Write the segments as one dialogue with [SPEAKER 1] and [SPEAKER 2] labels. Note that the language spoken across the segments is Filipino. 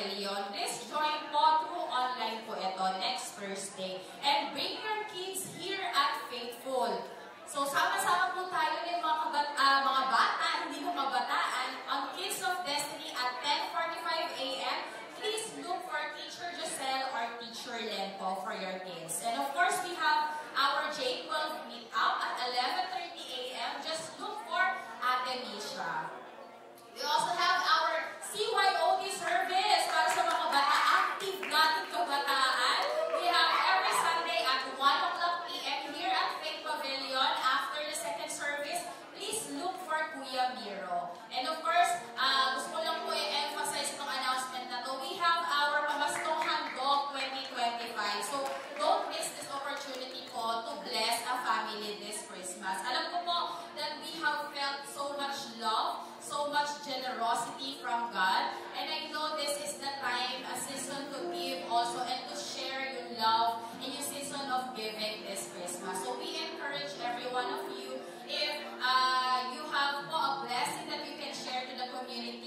[SPEAKER 1] Pavilion. Please join po through online po ito next Thursday. And bring your kids here at Faithful. So, sama-sama po tayo ng mga bata, hindi mo kabataan, on Kids of Destiny at 10:45 a.m. Please look for Teacher Giselle or Teacher Len po for your kids. And of course, we have our J12 meet-up at 11:30 a.m. Just look for Ate Misha. We also have our CYOT service para sa mga bata, active natin kabataan. We have every Sunday at 1 o'clock p.m. here at Faith Pavilion. After the second service, please look for Kuya Miro. And of course, gusto ko lang po i-emphasize itong announcement na to. We have our Pamastong Handog 2025. So, don't miss this opportunity po to bless a family this Christmas. Alam ko po that we have felt so much love, so much generosity from God. And I know this is the time, a season to give also and to share your love in your season of giving this Christmas. So we encourage every one of you, if you have po a blessing that you can share to the community,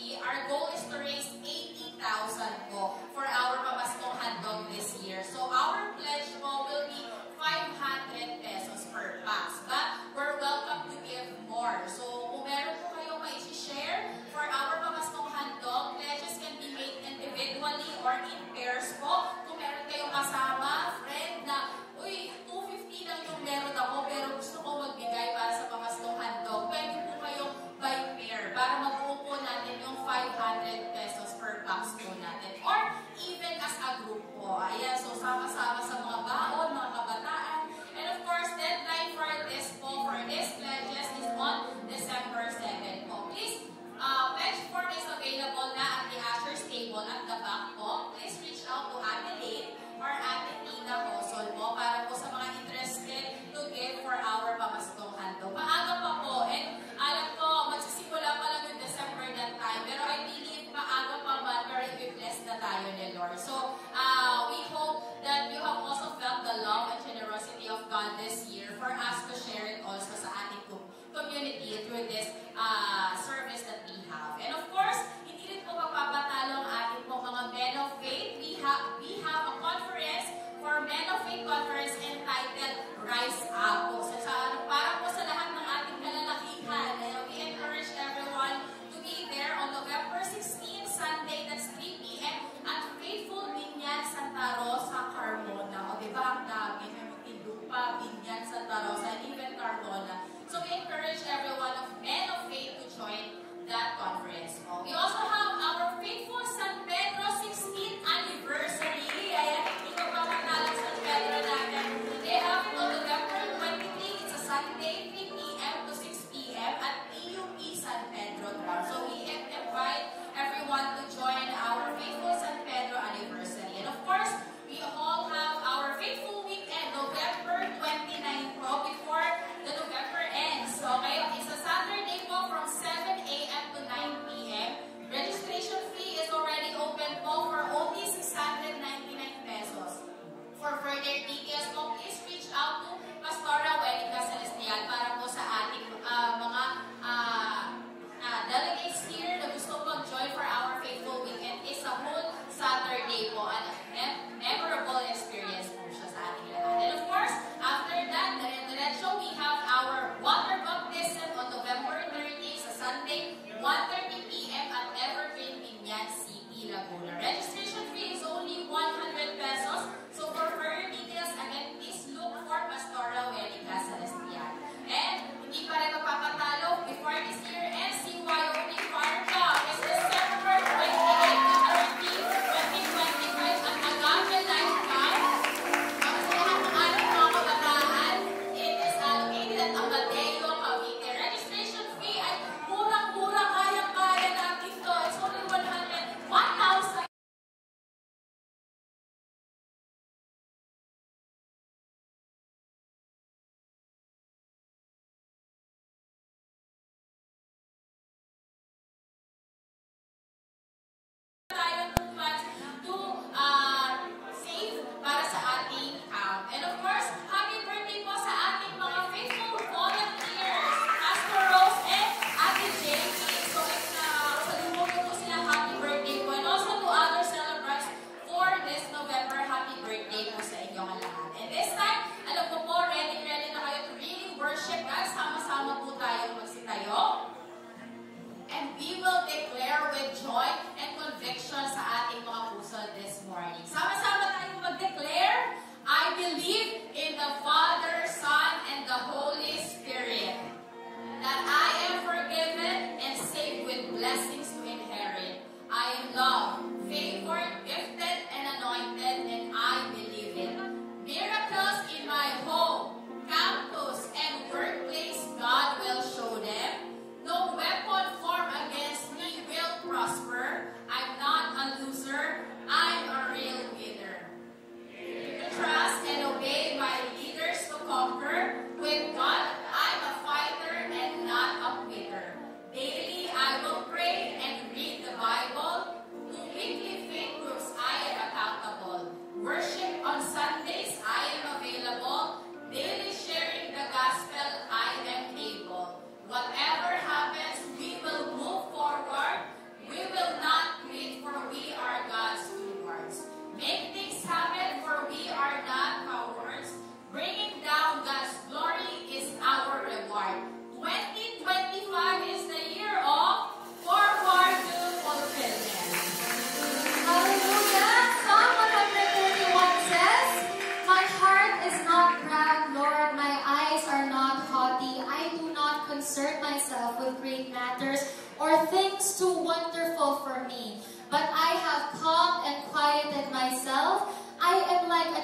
[SPEAKER 2] concern myself with great matters or things too wonderful for me. But I have calmed and quieted myself. I am like a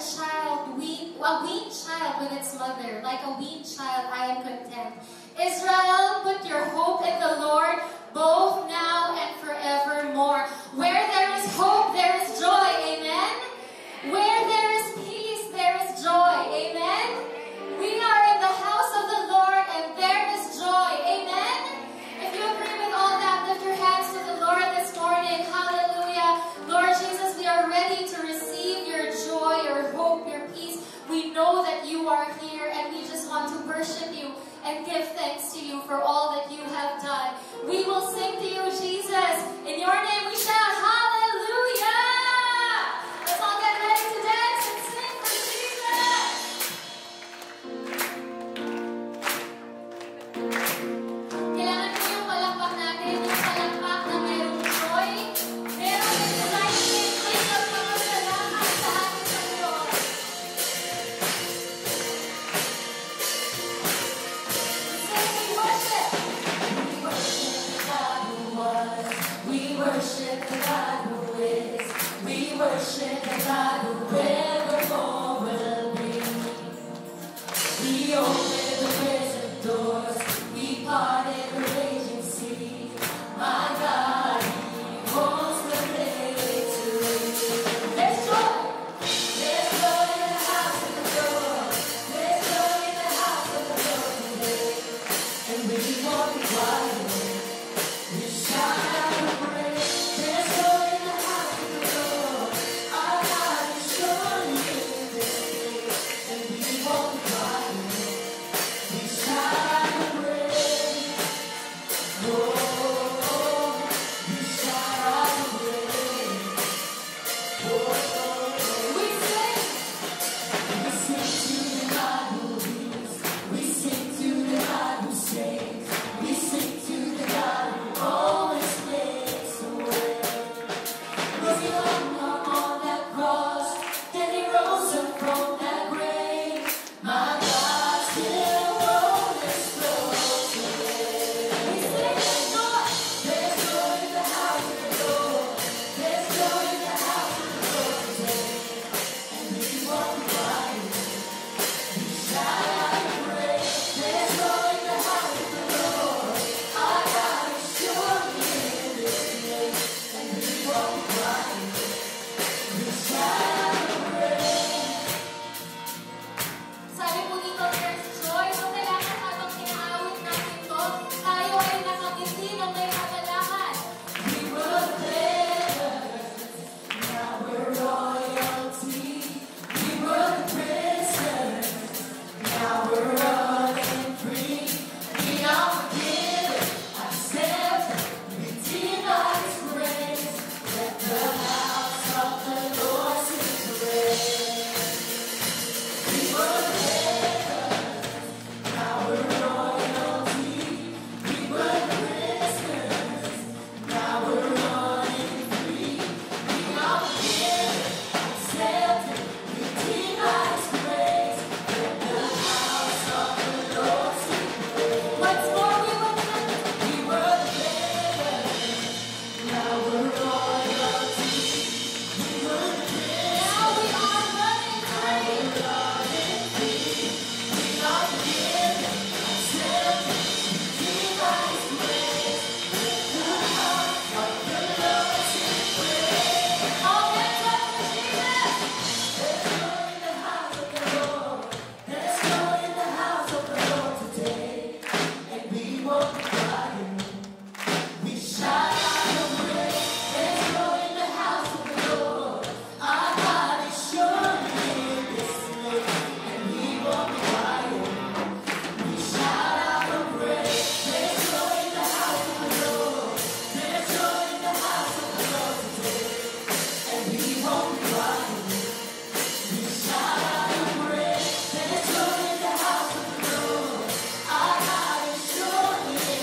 [SPEAKER 2] weaned child with its mother. Like a weaned child, I am content. Israel, put your hope in the Lord, both now and forevermore. Where there is hope, there is joy. Amen? Where there is peace, there is joy. Amen? We are in the house of the Lord, and there is joy. Amen? If you agree with all that, lift your hands to the Lord this morning. Hallelujah. Lord Jesus, we are ready to receive your joy, your hope, your peace. We know that you are here, and we just want to worship you and give thanks to you for all that you have done. We will sing to you, Jesus. In your name we shout, hallelujah! Let's all get ready to dance and sing for Jesus. Kailangan ko yung palakpak natin, yung palakpak na mayroong joy, mayroong excitement, may pagpapasalamat sa ating Panginoon. We worship the God who is. We worship the God who evermore will be. We open the prison doors. We parted the raging sea. My God, He holds the victory. There's joy. There's joy in the house of the Lord. There's joy in the house of the Lord today. And we won't be quiet. We shout out and praise. There's joy in the house of the Lord. Our God is surely in this place. And we won't be quiet. We shout out and praise. Oh, we shout out and praise. Oh, we sing. We sing to the God who heals. We sing to the God who saves. We sing to the God who always makes a way. Was He hung up on that cross? Then He rose up from that grave. My God still rolled His clothes away. We sing there's joy. There's joy in the house of the Lord. There's joy in the house of the Lord today. And we won't be quiet. We shout out and praise. There's joy in the house of the Lord. Our God is surely in this place. And we won't be quiet. We shout out and praise. Sabi po dito, there's joy. So kailangan habang kinaawit natin to, tayo ay nakangiti ng may kapalakan. We were beggars, now we're royalty. We were the prisoners, now we're running free. We are forgiven, accepted, redeemed by His grace. Let the house of the Lord sing praise. We were beggars, now we're royalty. We were the prisoners, now we're running free. We are forgiven, accepted, redeemed by His grace. Let the house of the Lord sing praise. Once more we were beggars, we were the beggars, now we're royalty. We were the prisoners, now we are running free. We are forgiven, accepted, redeemed by His grace. Let the house of the Lord sing praise. All hands up for Jesus. There's joy in the house of the Lord. There's joy in the house of the Lord today. And we won't be quiet. We shout out and praise. There's joy in the house of the Lord. Our God is surely in this place. And we won't be quiet. We shout out and praise. There's joy in the house of the Lord. There's joy in the house of the Lord today. And we won't be quiet. We shout out and praise. There's joy in the house of the Lord. Our God is surely in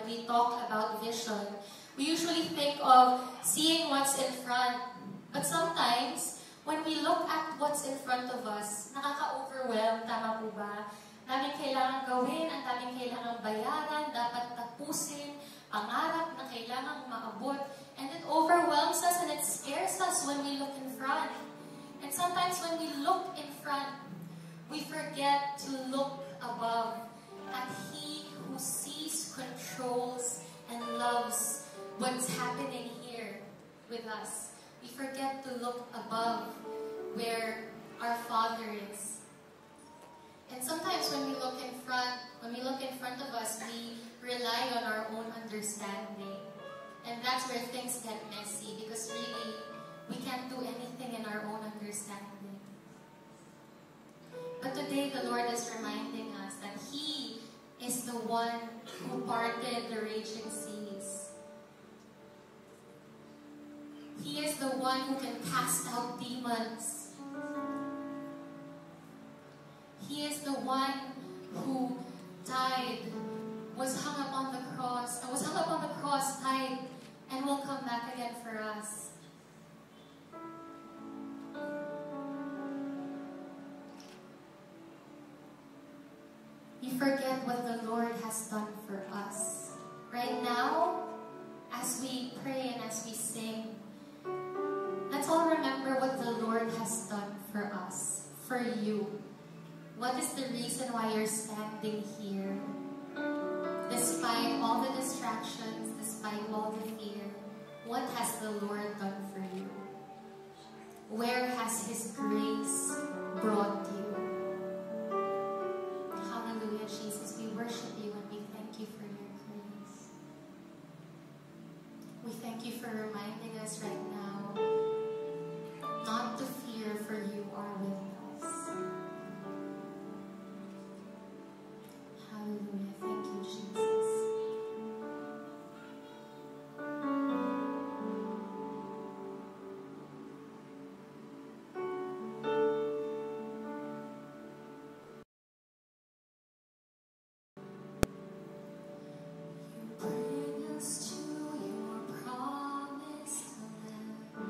[SPEAKER 2] when we talk about vision, we usually think of seeing what's in front. But sometimes, when we look at what's in front of us, nakaka-overwhelm, tama po ba? Daming kailangan gawin, ang daming kailangan bayaran, dapat tapusin, pangarap na kailangan maabot. And it overwhelms us and it scares us when we look in front. And sometimes when we look in front, we forget to look above at He who sees, controls, and loves what's happening here with us. We forget to look above where our Father is. And sometimes when we look in front of us, we rely on our own understanding. And that's where things get messy, because really, we can't do anything in our own understanding. But today, the Lord is reminding us that He is the one who parted the raging seas. He is the one who can cast out demons. He is the one who died, was hung upon the cross, died, and will come back again for us. We forget what the Lord has done for us. Right now, as we pray and as we sing, let's all remember what the Lord has done for us, for you. What is the reason why you're standing here? Despite all the distractions, despite all the fear, what has the Lord done for you? Where has His grace brought you? Hallelujah, Jesus. We worship you and we thank you for your grace. We thank you for reminding us right now not to fear, for you are with us. Hallelujah. Thank you, Jesus. Bring us to your promised land.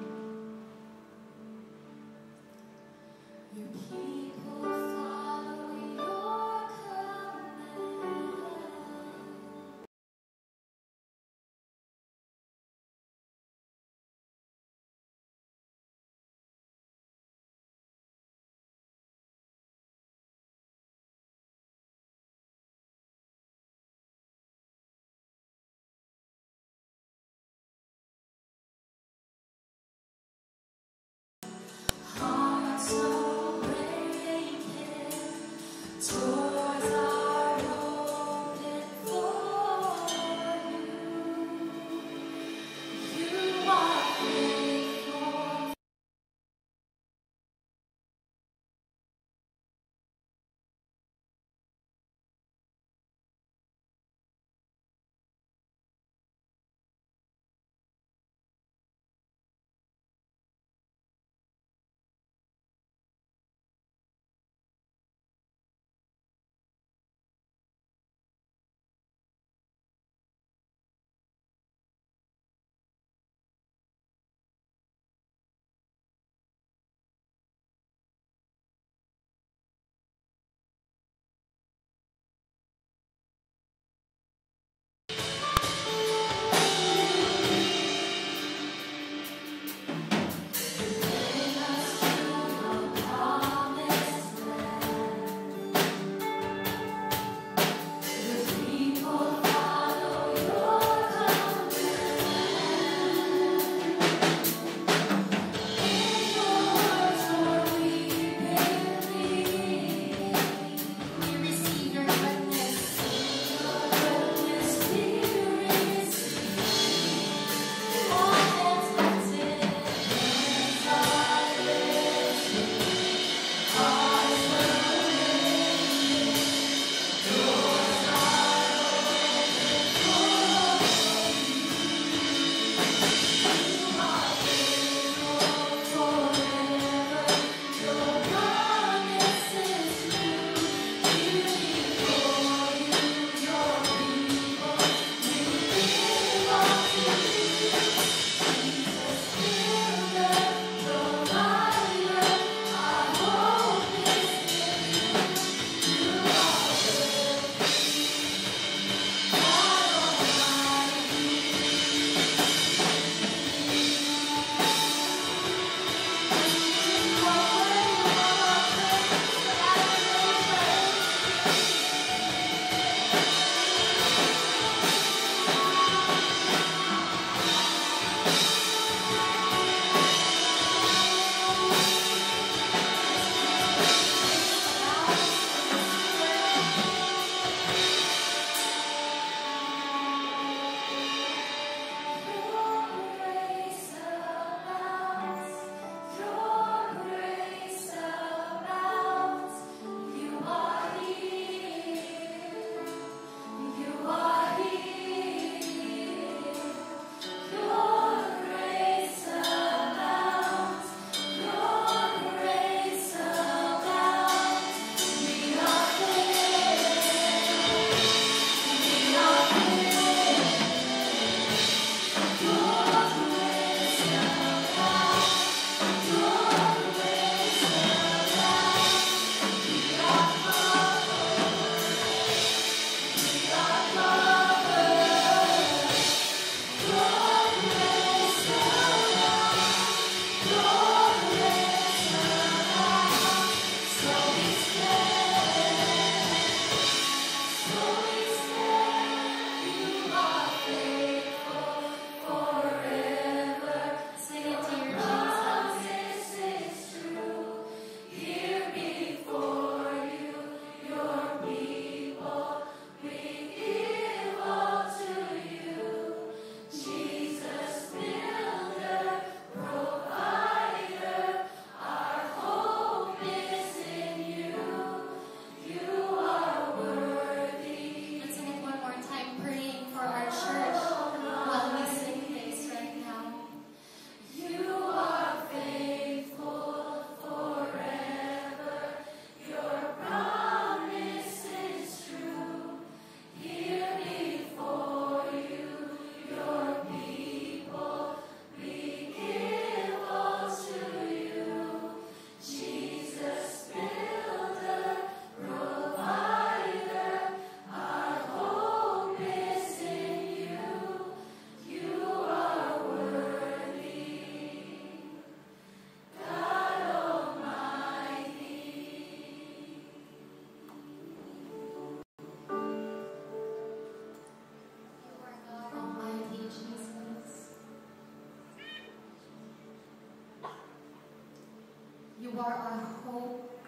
[SPEAKER 2] You are our hope.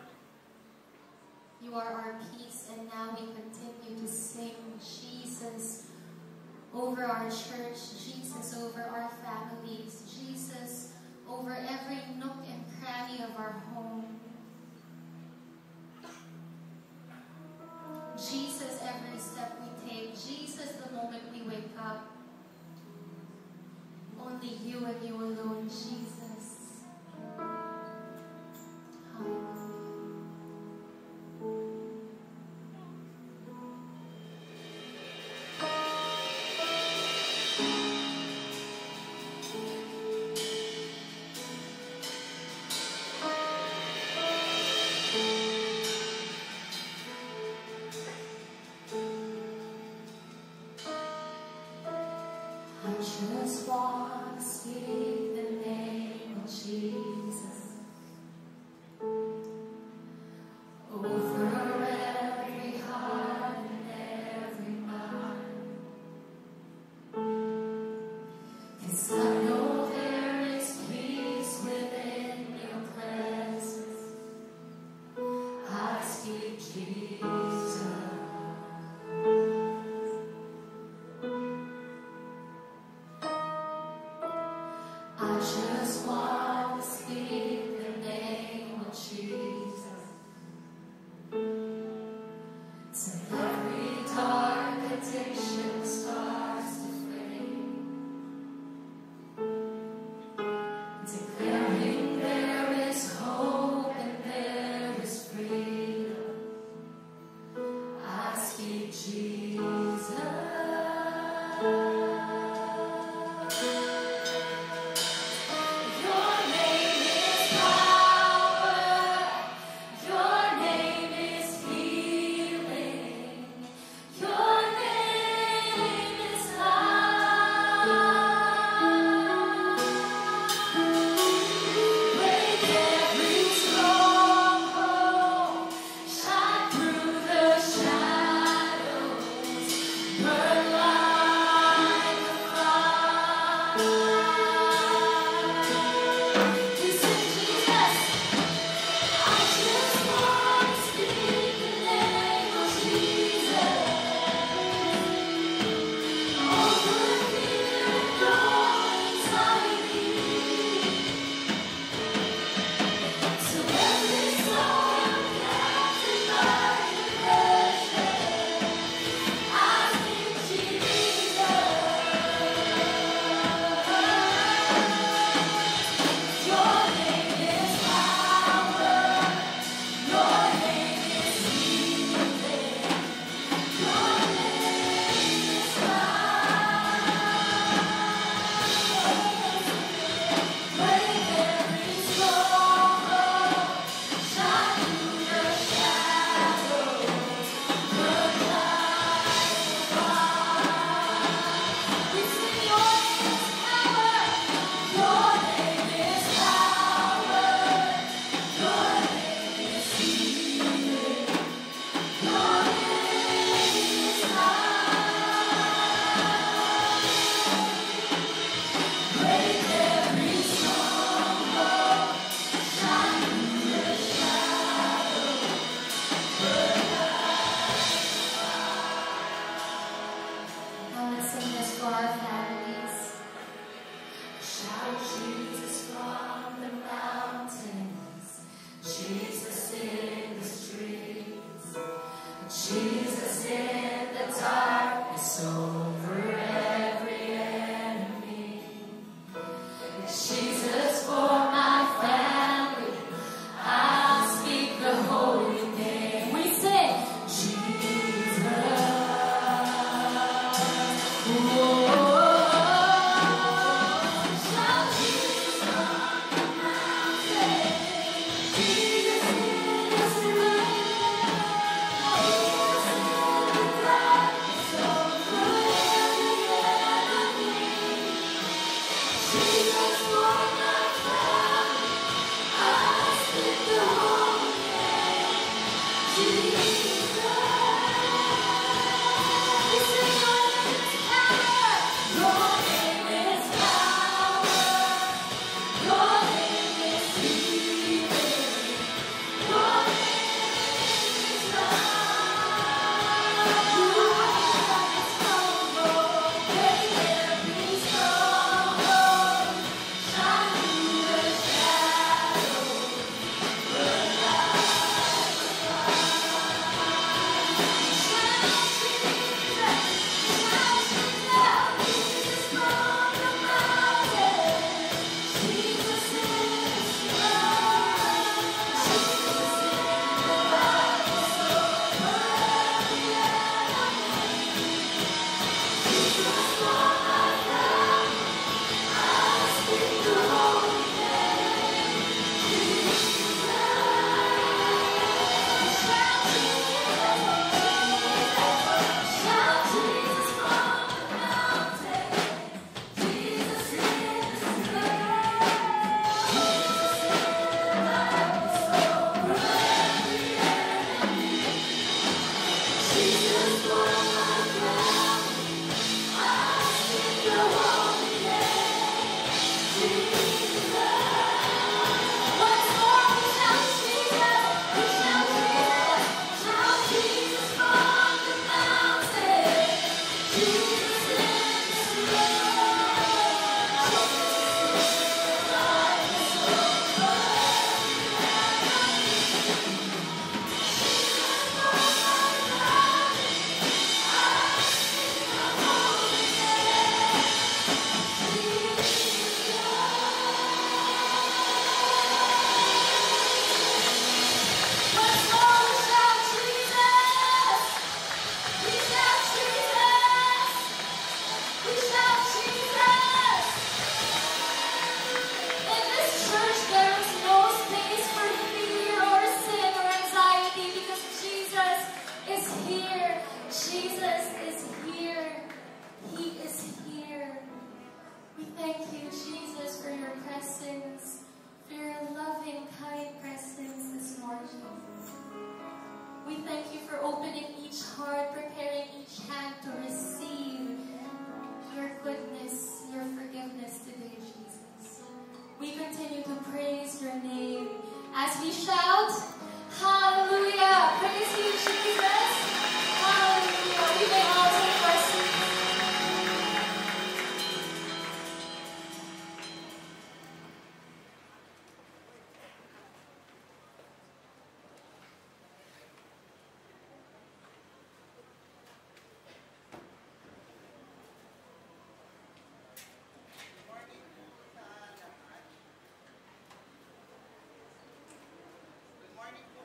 [SPEAKER 2] You are our peace. And now we continue to sing Jesus over our church, Jesus over our families, Jesus over every nook and cranny of our home. Jesus every step we take. Jesus the moment we wake up. Only you and you alone, Jesus. Hallelujah. I just want to speak the name of Jesus over every heart and every mind. 'Cause I know there is peace within your presence. I speak Jesus. I just want to speak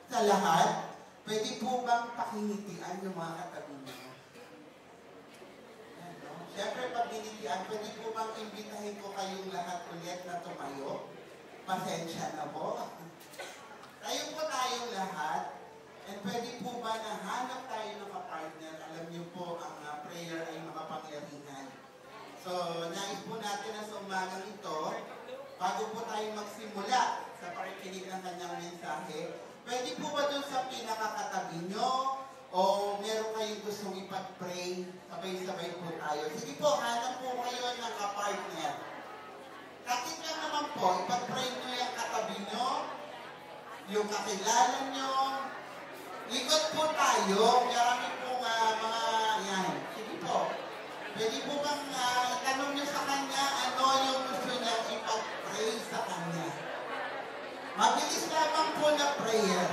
[SPEAKER 3] sa lahat, pwede po bang pakingitian yung mga katabi niyo? Siyempre, pag binitian, pwede po bang imbitahin ko kayong lahat ulit na tumayo? Pasensya na po. Tayo po tayong lahat. And pwede po ba na hanap tayo ng kapartner? Alam niyo po, ang prayer ay makapangyarihan. So, nais po natin na sa umagang ito, bago po tayo magsimula sa pakikinig ng kanyang mensahe, pwede po ba dun sa pinakakatabi nyo o meron kayong gustong ipag-pray, sabay-sabay po tayo. Sige po, hanap po kayo ng kapartner. Kakit lang naman po, ipag-pray nyo yung katabi nyo, yung kakilala nyo. Likod po tayo, marami po mga yan. Sige po, pwede po bang tanong nyo sa kanya ano yung gusto niya ipag-pray sa kanya. Mabilis lamang po na prayer.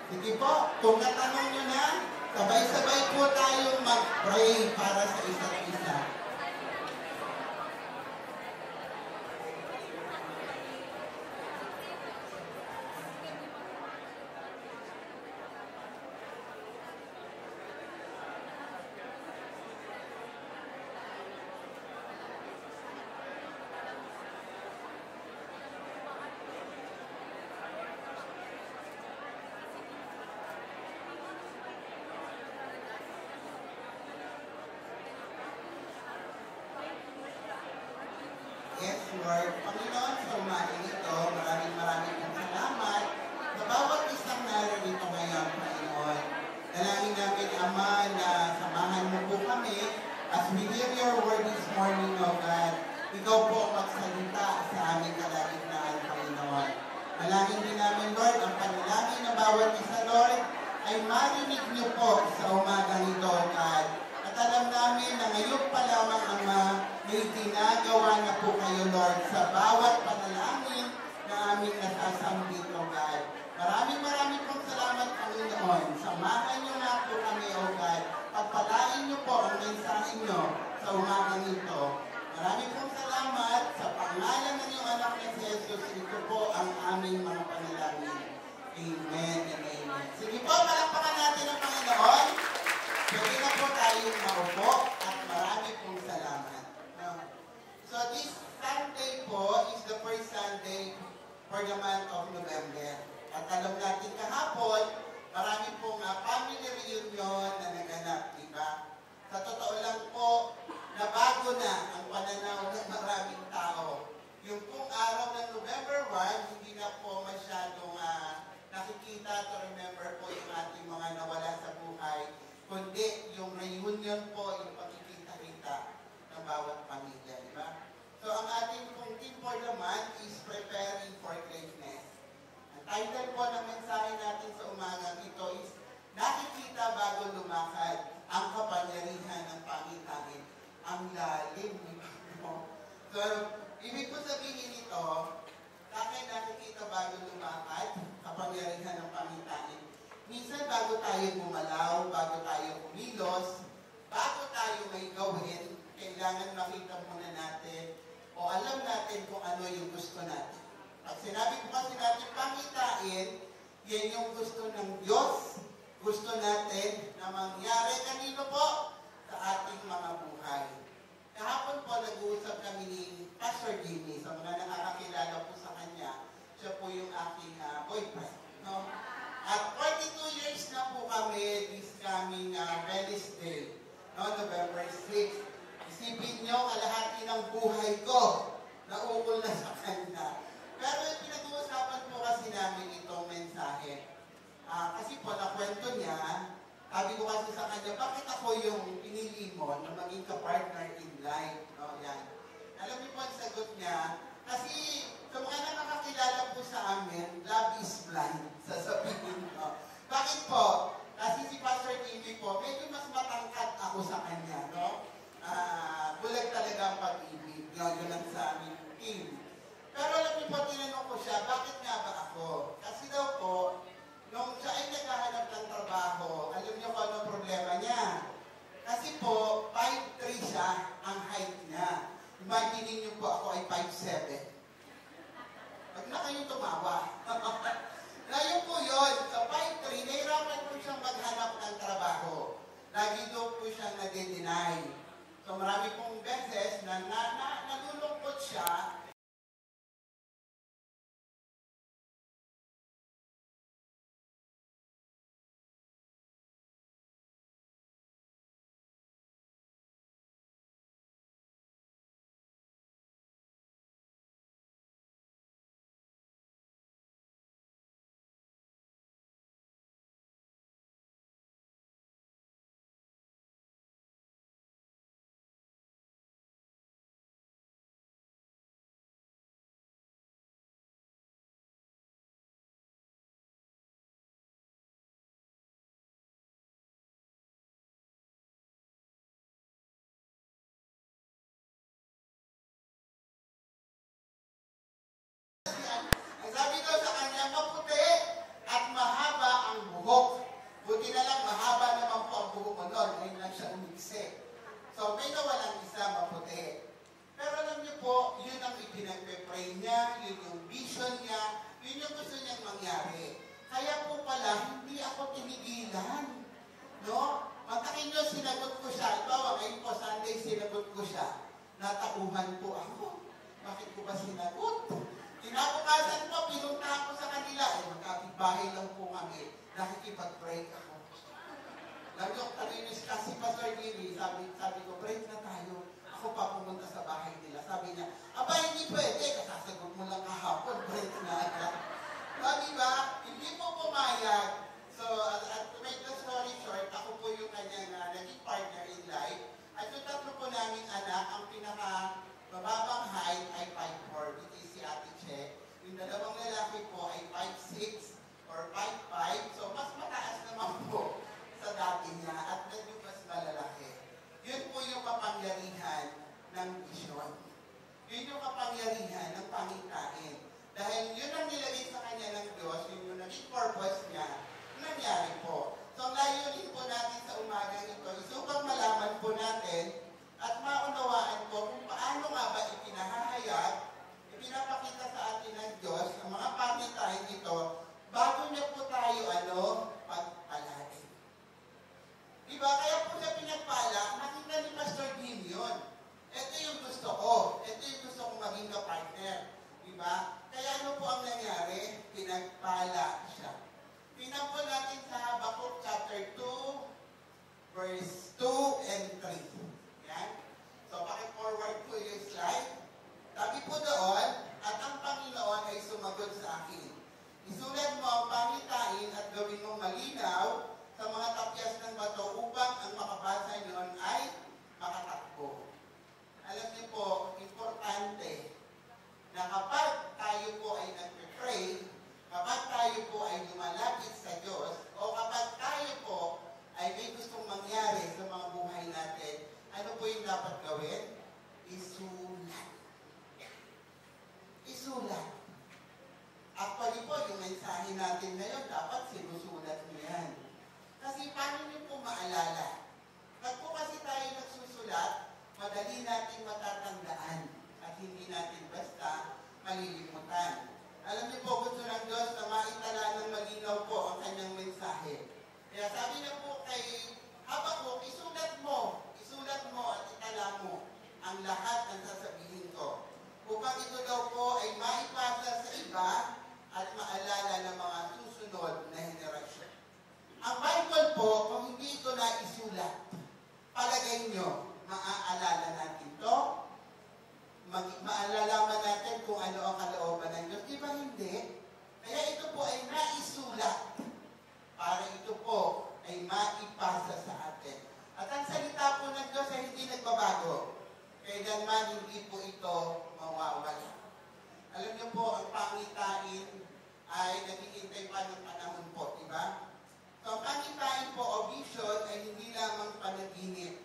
[SPEAKER 3] Sige po, kung natanong nyo na, sabay-sabay po tayong mag-pray para sa isa't isa. Yes, Lord. Panginoon, sa umagang ito, maraming pong salamat sa bawat isang narito ngayon, Panginoon. Dalangin namin, Ama, na samahan mo po kami as we hear your word this morning, O God. Ikaw po magsalita sa aming kalagitnaan, Panginoon. Dalangin din namin, Lord, ang panalangin ng bawat isa, Lord, ay marinig niyo po sa umagang ito, God. At alam namin na ngayon pa lamang, Ama, may ginagawa na po kayo, Lord, sa bawat panalangin na aming nasasambit, O God. Maraming pong salamat, Panginoon. Samahan niyo na po kami, O God. Pagpalain niyo po ang mensahe niyo sa umagang ito. Maraming pong salamat sa pangalan ng iyong anak na si Jesus. Ito po ang aming mga panalangin. Amen and amen. Sige po, palakpakan natin ang Panginoon. Pwede na po tayong maupo at marami pong salamat. So this Sunday po is the first Sunday for the month of November. At alam natin kahapon, marami pong family reunion na naganap, di ba? Sa totoo lang po, nabago na ang pananaw ng maraming tao. Yung pong araw ng November 1, hindi na po masyadong nakikita to remember po yung ating mga nawala sa buhay, kundi yung reunion po, yung pagkikita-kita ng bawat pamilya, di ba? So, ang ating pong theme for the month is Preparing for Greatness. Ang title po ng mensahe natin sa umagang ito is Nakikita bago lumakad ang kapangyarihan ng pangitangin. Ang lalim nito. So, ibig ko sabihin ito, bakit nakikita bago lumakad kapangyarihan ng pangitangin? Minsan bago tayo gumalaw, bago tayo kumilos, bago tayo may gawin, kailangan makita muna natin o alam natin kung ano yung gusto natin. Pag sinabi ko kasi natin pangitain, yan yung gusto ng Diyos. Gusto natin na mangyari kanino po? Sa ating mga buhay. Kahapon po nag-uusap kami ni Pastor Jimmy. Sa mga nakakakilala po sa kanya, siya po yung aking boyfriend. No? At 42 years na po kami this coming Wednesday, no? November 6. Isipin nyo, kalahati ng buhay ko naukol na sa kanya. Pero yung pinag-uusapan po kasi namin itong mensahe. Kasi po, nakwento niya, sabi ko kasi sa kanya, bakit ako yung pinili mo na maging ka-partner in life? No, yan. Alam niyo po ang sagot niya, kasi sa mga nakakakilala po sa amin, love is blind, sasabihin ko. Bakit po? Kasi si Pastor Timmy po, medyo mas matangkat ako sa kanya, no? Bulag talaga ang pag-ibig. Yun ang sa aming team. Pero alam niyo po, tinanong ko siya, bakit nga ba ako? Kasi daw po, nung siya ay naghahanap ng trabaho, alam niyo kung ano problema niya. Kasi po, Sabi daw sa kanya, maputi at mahaba ang buhok. Buti na lang, mahaba naman po ang buhok mo noon. Ngayon lang siya umiksi. So, may nawalang isa, maputi. Pero alam niyo po, yun ang ipinagpe-pray niya, yun yung vision niya, yun yung gusto niyang mangyari. Kaya po pala, hindi ako tinigilan. No? Matakin niyo, sinagot ko siya. Ito, ngayon po, Sunday, sinagot ko siya. Natauhan po ako. Bakit ko ba sinagot? Kinabukasan po, pinunta ako sa kanila. Magkapit-bahay lang po kami. Nakikipag-break ako. Alam niyo, kaninis kasi Pastor Gili, sabi ko, break na tayo. Ako pa pumunta sa bahay nila. Sabi niya, aba, hindi pwede. Kasasagot mo lang kahapon, break na agad. Sabi ba, hindi po pumayag. So, to make the story short, ako po yung kanyang naging partner in life. At yung tatlo po namin anak, ang pinaka-mababang height ay 5'4", which is si Ate Che. Yung dalawang lalaki po ay 5'6", or 5'5", so mas mataas naman po sa dati niya at medyo mas malalaki. Yun po yung kapangyarihan ng vision. Yun yung kapangyarihan ng pangitain. Dahil yun ang nilagay sa kanya ng Diyos, yun yung naging purpose niya, nangyari po. So ang layunin po natin sa umagang ito is upang malaman po natin at maunawaan po kung paano nga ba ipinahahayag, ipinapakita sa atin ng Diyos ang mga pangitain ito bago niya po tayo pagpalain. Diba? Kaya po siya pinagpala, nakita ni Pastor Jim yun. Ito yung gusto ko. Ito yung gusto kong maging ka-partner. Diba? Kaya ano po ang nangyari? Pinagpala siya. Tingnan po natin sa Habakkuk chapter 2, verse 2 and 3. Yan. So, paki-forward po yung slide. Sabi po doon, at ang Panginoon ay sumagot sa akin. Isulat mo ang pangitain at gawin mong malinaw sa mga tapyas ng bato upang ang makabasa niyon ay makatakbo. Alam niyo po, importante na kapag tayo po ay nag-pray, kapag tayo po ay lumalapit sa Diyos, o kapag tayo po ay may gustong mangyari sa mga buhay natin, ano po yung dapat gawin? Isulat. Isulat. Actually po, yung mensahe natin ngayon, dapat sinusulat nyo yan. Kasi paano nyo po maalala? Pag po kasi tayo nagsusulat, madali natin matatandaan at hindi natin basta malilimutan. Alam niyo po, gusto ng Diyos na maitala ng malinaw po ang kanyang mensahe. Kaya sabi niya po kay Habakkuk, isulat mo at itala mo ang lahat ng sasabihin ko. Upang ito daw po ay maipasa sa iba at maalala ng mga susunod na henerasyon. Ang Bible po, kung hindi ito na isulat, palagay nyo, maaalala natin ito, maalalaman natin kung ano ang kalooban ng Diyos. Di ba hindi? Kaya ito po ay naisulat para ito po ay maipasa sa atin. At ang salita po ng Diyos ay hindi nagbabago. Kailanman hindi po ito mawawala. Alam niyo po, ang pangitain ay naghihintay pa ng panahon po, di ba? So, ang pangitain po o vision ay hindi lamang panaginip.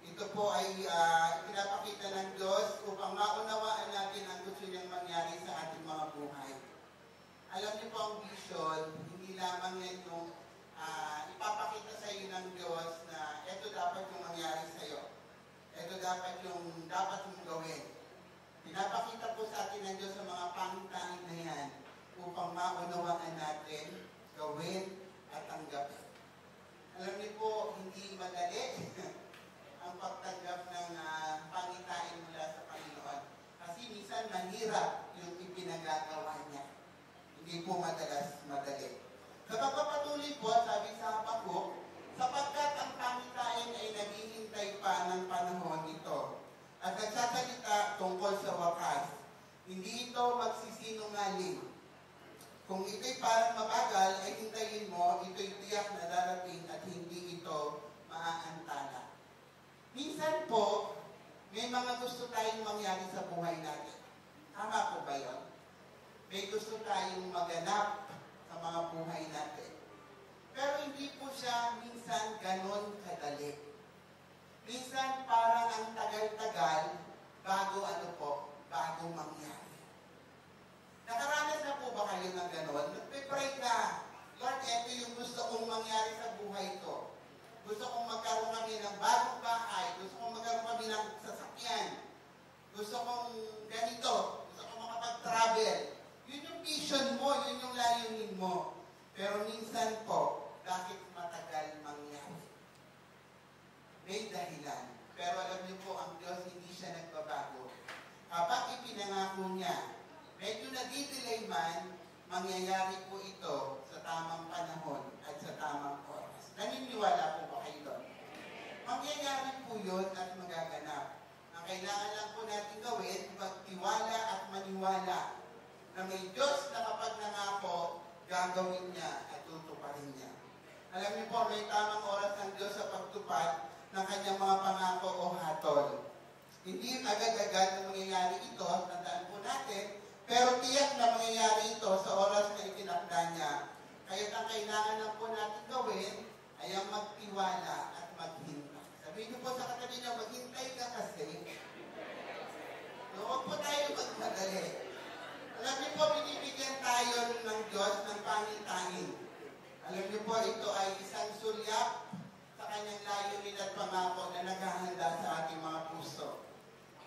[SPEAKER 3] Ito po ay pinapakita ng Diyos upang maunawaan natin ang gusto niyang mangyari sa ating mga buhay. Alam niyo po ang vision, hindi lamang yan yung ipapakita sa iyo ng Diyos na ito dapat yung mangyari sa iyo. Ito dapat yung gawin. Pinapakita po sa atin ng Diyos sa mga pangitain na yan upang maunawaan natin, gawin at tanggapin. Alam niyo po, hindi madali ang pagtanggap ng pangitain mula sa Panginoon. Kasi minsan mahirap yung ipinagagawa niya. Hindi po madali. Sa pagpapatuloy po, sabi sa Habakkuk, sapagkat ang pangitain ay naghihintay pa ng panahon ito at nagsasalita tungkol sa wakas. Hindi ito magsisinungaling. Kung ito'y parang mabagal, ay hintayin mo, ito'y tiyak na darating at hindi ito maaantala. Minsan po, may mga gusto tayong mangyari sa buhay natin. Tama po ba yun? May gusto tayong maganap sa mga buhay natin. Pero hindi po siya minsan ganon kadali. Minsan parang ang tagal-tagal bago bago mangyari. Nakaranas na po ba kayo ng gano'n? Nagpe-pray ka, Lord, ito yung gusto kong mangyari sa buhay ko. Gusto kong magkaroon kami ng bagong bahay. Gusto kong magkaroon kami ng sasakyan. Gusto kong ganito. Gusto kong makapag-travel. Yun yung vision mo, yun yung layunin mo. Pero minsan po, bakit matagal mangyari? May dahilan. Pero alam niyo po, ang Diyos hindi siya nagbabago. Kapag ipinangako niya, medyo nag-delay man, mangyayari po ito sa tamang panahon at sa tamang oras. Naniniwala po ba kayo doon? Mangyayari po yun at magaganap. Ang kailangan lang po natin gawin, magtiwala at maniwala na may Diyos na kapag nangako, gagawin niya at tutuparin niya. Alam niyo po, may tamang oras ng Diyos sa pagtupad ng kanyang mga pangako o hatol. Hindi agad-agad na mangyayari ito, tandaan po natin, pero tiyak na mangyayari ito sa oras na itinakda niya. Kaya ang kailangan lang po natin gawin ay ang magtiwala at maghintay. Sabihin niyo po sa katabi niya, maghintay ka kasi. No, huwag po tayo magmadali. Alam niyo po, binibigyan tayo ng Diyos ng pangitain. Alam niyo po, ito ay isang sulyap sa kanyang layunin at pangako na naghahanda sa ating mga puso.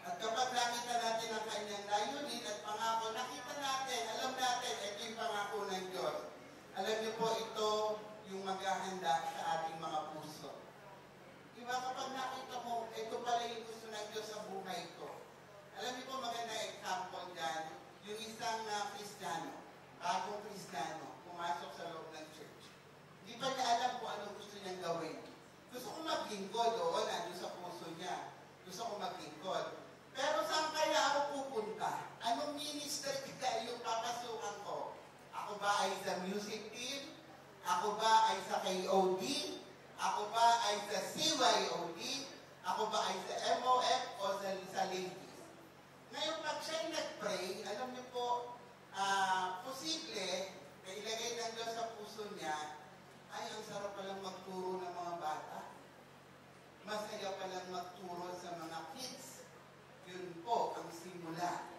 [SPEAKER 3] At kapag nakita natin ang kanyang layunin at pangako, nakita natin, alam natin, ito yung pangako ng Diyos. Alam niyo po, ito yung maghahanda sa ating mga puso. Diba kapag nakita mo, ito pala yung gusto ng Diyos sa buhay ko. Alam niyo po, maganda example dyan, yung isang Kristiyano, bagong Kristiyano, pumasok sa loob ng church. Hindi pa niya alam kung anong gusto niyang gawin. Gusto ko maglingkod, oo, nandun sa puso niya. Gusto ko maglingkod. Pero saan kaya ako pupunta? Anong ministry kaya yung papasukan ko? Ako ba ay sa music team? Ako ba ay sa KOD? Ako ba ay sa CYOD? Ako ba ay sa MOF o sa ladies? Ngayon, pag siya'y nag-pray, alam niyo po, posible na ilagay ng Diyos sa puso niya, ay, ang sarap palang magturo ng mga bata. Masaya palang magturo sa mga kids. Yun po ang simula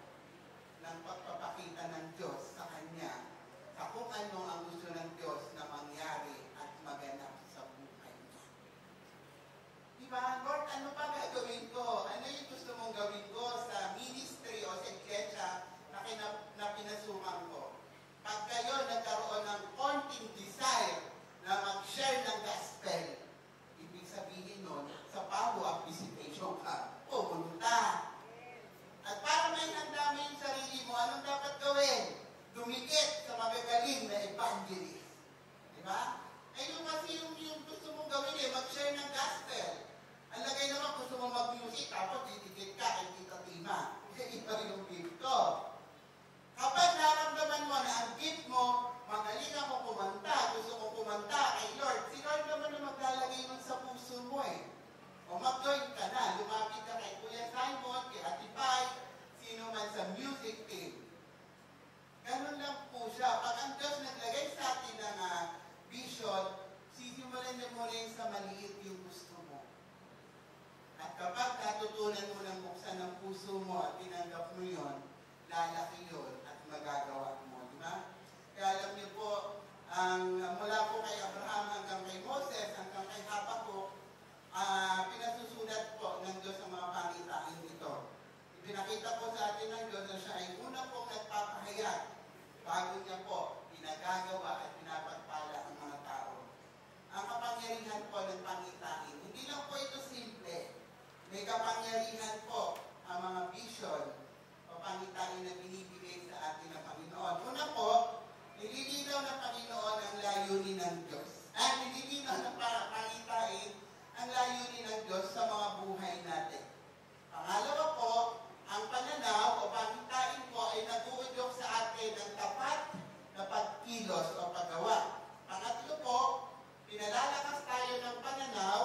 [SPEAKER 3] ng pagpapakita ng Diyos sa Kanya sa kung ano ang gusto ng Diyos na mangyari at maganap sa buhay niya. Diba, Lord, ano pa gagawin ko? Ano yung gusto mong gawin ko sa ministry o sa iglesia na pinasukan ko? Pag kayo nagkaroon ng konting desire na mag-share ng gospel, ibig sabihin nun, sa follow-up visitation ka, pumunta. At para may handa mo yung sarili mo, anong dapat gawin? Dumikit sa magagaling na evangelist. Diba? Ayun kasi yung gusto mong gawin mag-share ng gospel. Ang lagay naman, gusto mong mag-music, tapos didikit ka kay Tita Tima. Iba yung gift ko. Kapag naramdaman mo na ang gift mo, magaling ako kumanta, gusto kong kumanta kay Lord, si Lord naman na maglalagay nun sa puso mo O mag-join ka na, lumapit ka kay Kuya Simon, kay Ate Pai, sino man sa music team. Ganun lang po siya. Pag ang Diyos naglagay sa atin ng vision, sisimulan niyo mo rin sa maliit yung gusto mo. At kapag natutunan mo ng buksan ng puso mo at tinanggap mo yun, lalaki yun at magagawa mo. Diba? Kaya alam niyo po, mula po kay Abraham hanggang kay Moses, hanggang kay Habakkuk, pinasusulat po ng Diyos ang mga pangitain ito. Ipinakita po sa atin ng Diyos na siya ay una pong nagpapahayag bago niya po pinagagawa at pinapagpala ang mga tao. Ang kapangyarihan po ng pangitain, hindi lang po ito simple. May kapangyarihan po ang mga vision o pangitain na binibigay sa atin ng Panginoon. Una po, nililinaw ng Panginoon ang layunin ng Diyos. Nililinaw ng pangitain ang layunin ng Diyos sa mga buhay natin. Pangalawa po, ang pananaw o pangitain po ay nag-uudyok sa atin ng tapat na pagkilos o paggawa. Pangatlo po, pinalalakas tayo ng pananaw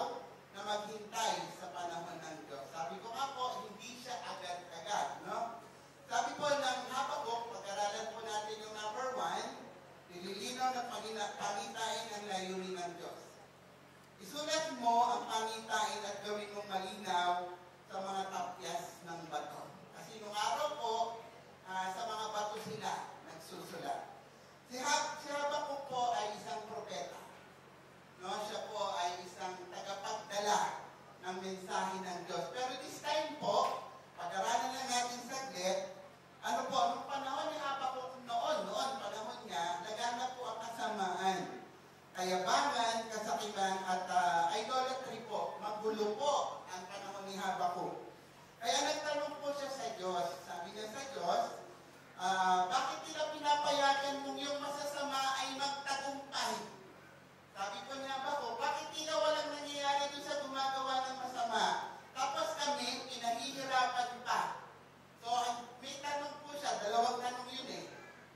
[SPEAKER 3] na maghintay sa panahon ng Diyos. Sabi ko nga po, hindi siya agad-agad, no? Sabi po ng Habakkuk, pag-aralan po natin yung number 1, nililinaw ng pangitain ang layunin ng Diyos. Isulat mo ang pangitain at gawin mong malinaw sa mga tapyas ng bato. Kasi nung araw po, sa mga bato sila nagsusulat. Si Habakuk po ay isang propeta. No, siya po ay isang tagapagdala ng mensahe ng Diyos. Pero this time po, pag-aralan lang natin saglit, ano po, nung panahon ni Habakuk noon, panahon niya, laganap po ang kasamaan, kayabangan, kasakiman, at idolatry po. Magulo po ang panahon ni Habakuk. Kaya nagtanong po siya sa Diyos. Sabi niya sa Diyos, bakit nila pinapayagan mong yung masasama ay magtagumpay? Sabi po niya Habakuk, bakit nila walang nangyayari doon sa gumagawa ng masama? Tapos kami, pinahihirapan pa. So, may tanong po siya, dalawang tanong yun eh.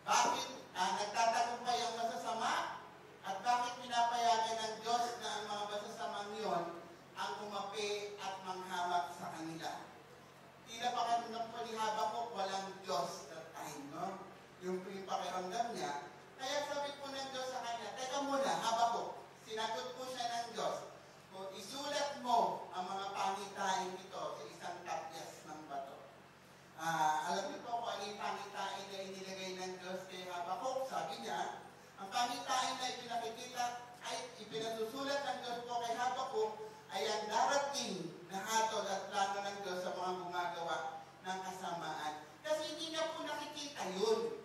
[SPEAKER 3] Bakit nagtatagumpay ang masasama? At bakit pinapayagan ng Diyos na ang mga masasamang yun ang umapi at manghamak sa kanila? Tila pa kanunang po ni Habakuk, walang Diyos that time, no? Yung pakiramdam niya. Kaya sabi po ng Diyos sa kanya, teka muna, Habakuk, sinagot po siya ng Diyos, kung isulat mo ang mga pangitain ito sa isang tabyas ng bato. Alam niyo po kung ano yung pangitain na inilagay ng Diyos kay Habakuk? Sabi niya, ang pangitain na ipinakikita ay ipinasusulat ng Diyos po kay Habakuk ay ang darating na hatol at plano ng Diyos sa mga gumagawa ng kasamaan. Kasi hindi niya po nakikita yun.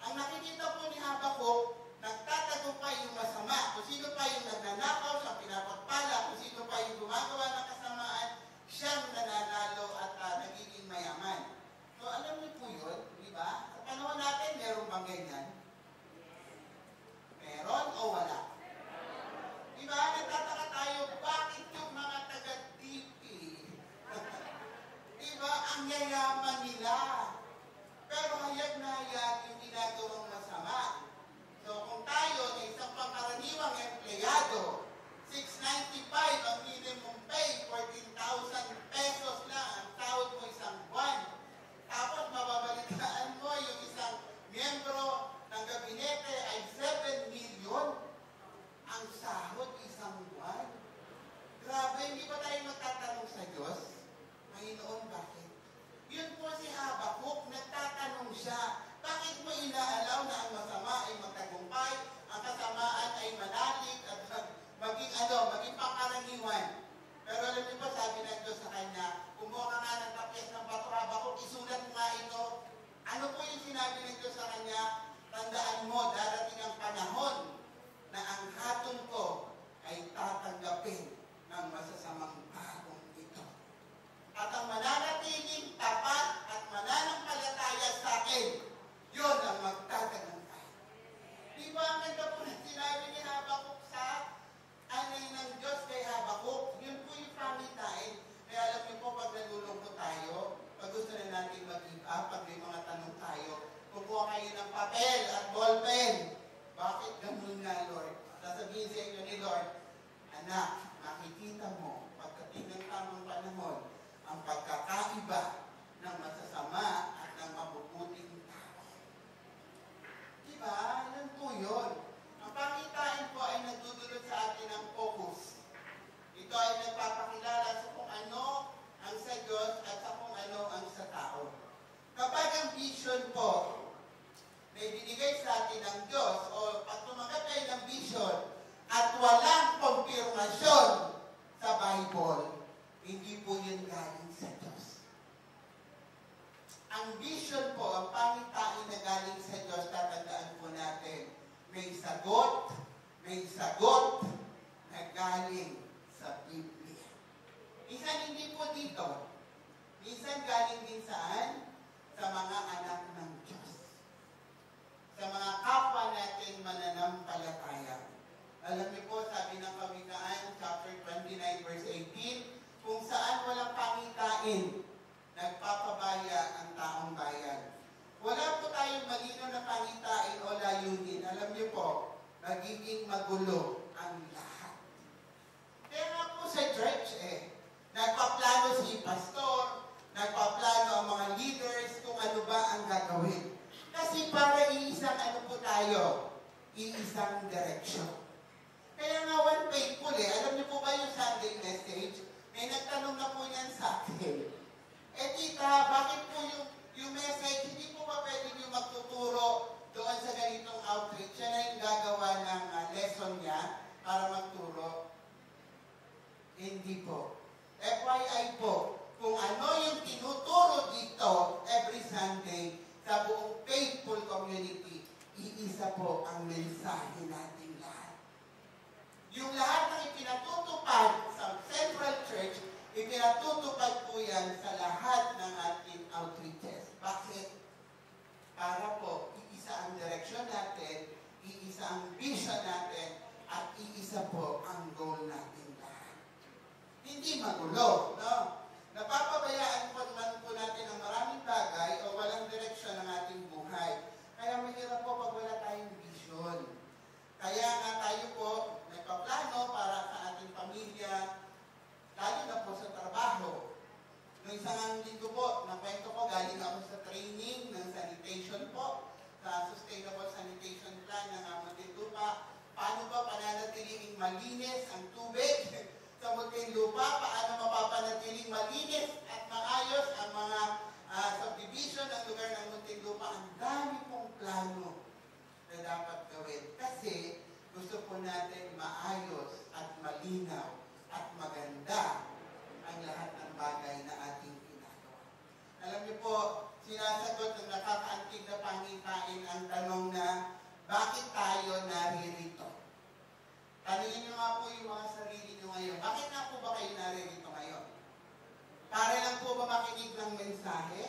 [SPEAKER 3] Ang nakikita po ni Habakuk, nagtatagumpay yung masama. Kung sino pa yung nagnanakaw, siyang pinapagpala. Kung sino pa yung gumagawa ng kasamaan, siyang nananalo at nagiging mayaman. So alam niyo po yun, di ba? Sa panahon natin, meron bang ganyan? Meron o wala? Di ba? Nagtataka tayo, bakit yung mga taga-DP? Di ba? Ang yayaman nila. Pero hayag na hayag yung ginagawang masama. So kung tayo na isang pangkaraniwang empleyado, 695 ang minimum pay, 14,000 pesos lang ang sahod mo isang buwan. Tapos mababalitaan mo yung isang miyembro ng gabinete ay 7 million ang sahod isang buwan. Grabe, hindi ba tayo magtatanong sa Diyos? Panginoon, bakit? Yun po si Habakuk, nagtatanong siya, bakit mo inaalaw na ang masama ay magtagumpay, ang kasamaan ay manalig, at maging pangkaraniwan? Pero alam niyo ba, sabi ng Diyos sa kanya, kumuha ka nga ng tapias ng bato, Habakuk, isulat mo nga ito. Ano po yung sinabi ng Diyos sa kanya? Tandaan mo, darating ang panahon na ang hatol ko ay tatanggapin ng masasamang bagong ito. At ang mananatiling tapat at mananampalataya sa akin, yun ang magtatagumpay. Di ba ang ganda po na sinabi ni Habakuk sa anay ng Diyos kay Habakuk? Yun po yung pamitain. Kaya alam niyo po, pag nalulungkot tayo, pag gusto na natin mag-give up, pag may mga tanong tayo, kukuha kayo ng papel at ballpen. Bakit ganun nga, Lord? Sasabihin sa inyo ni Lord, anak, makikita mo, pagdating ng tamang panahon, ang pagkakaiba ng masasama at ng mabubuting tao. Diba? Yan po yun. Ang pangitain po ay nagdudulot sa atin ng focus. Ito ay nagpapakilala sa kung ano ang sa Diyos at sa kung ano ang sa tao. Kapag ang vision po may binigay sa atin ng Diyos o pag tumanggap tayo ng vision at walang konfirmasyon sa Bible, hindi po yun galing sa Diyos. Ang vision po, ang pangitain na galing sa Diyos, tatandaan po natin, may sagot na galing sa Biblia. Minsan hindi po dito. Minsan galing din saan? Sa mga anak ng Diyos. Sa mga kapwa natin mananampalataya. Alam niyo po, sabi ng Kawikaan, chapter 29, verse 18, kung saan walang pangitain, nagpapabaya ang taong bayan. Wala po tayong malino na pangitain o layunin. Alam niyo po, nagiging magulo ang lahat. Kaya nga po sa church nagpaplano si pastor, nagpaplano ang mga leaders kung ano ba ang gagawin. Kasi para iisang ano po tayo, iisang direksyon. Kaya nga one faithful alam niyo po ba yung Sunday message? May nagtanong na po niyan sa akin. Tita, bakit po yung message, hindi po ba pwede yung magtuturo doon sa ganitong outreach, siya na yung gagawa ng lesson niya para magturo? Hindi po. FYI po, kung ano yung tinuturo dito every Sunday sa buong faithful community, iisa po ang mensahe natin lahat. Yung lahat ng ipinatutupad sa Central Church, ipinatutupad po yan sa lahat ng ating outreaches. Bakit? Para po, iisa ang direksyon natin, iisa ang vision natin, at iisa po ang goal natin lahat. Hindi magulo, no? Napapabayaan po naman po natin ang maraming bagay o walang direksyon ng ating buhay. Kaya mahirap po pag wala tayong vision. Kaya nga tayo po may paplano para sa ating pamilya, lalo na po sa trabaho. Noong isang linggo po, nakwento ko, galing ako sa training ng sanitation po, sa Sustainable Sanitation Plan ng Muntinlupa. Paano ba pananatiling malinis ang tubig sa Muntinlupa? Paano mapapanatiling malinis at maayos ang mga subdivision ng lugar ng Muntinlupa? Ang dami pong plano na dapat gawin. Kasi gusto po natin maayos at malinaw at maganda ang lahat ng bagay na ating ginagawa. Alam niyo po, sinasagot ng nakakaantig na pangitain ang tanong na, bakit tayo naririto? Tanungin niyo nga po yung mga sarili niyo ngayon. Bakit nga po ba kayo naririto ngayon? Para lang po ba makinig ng mensahe?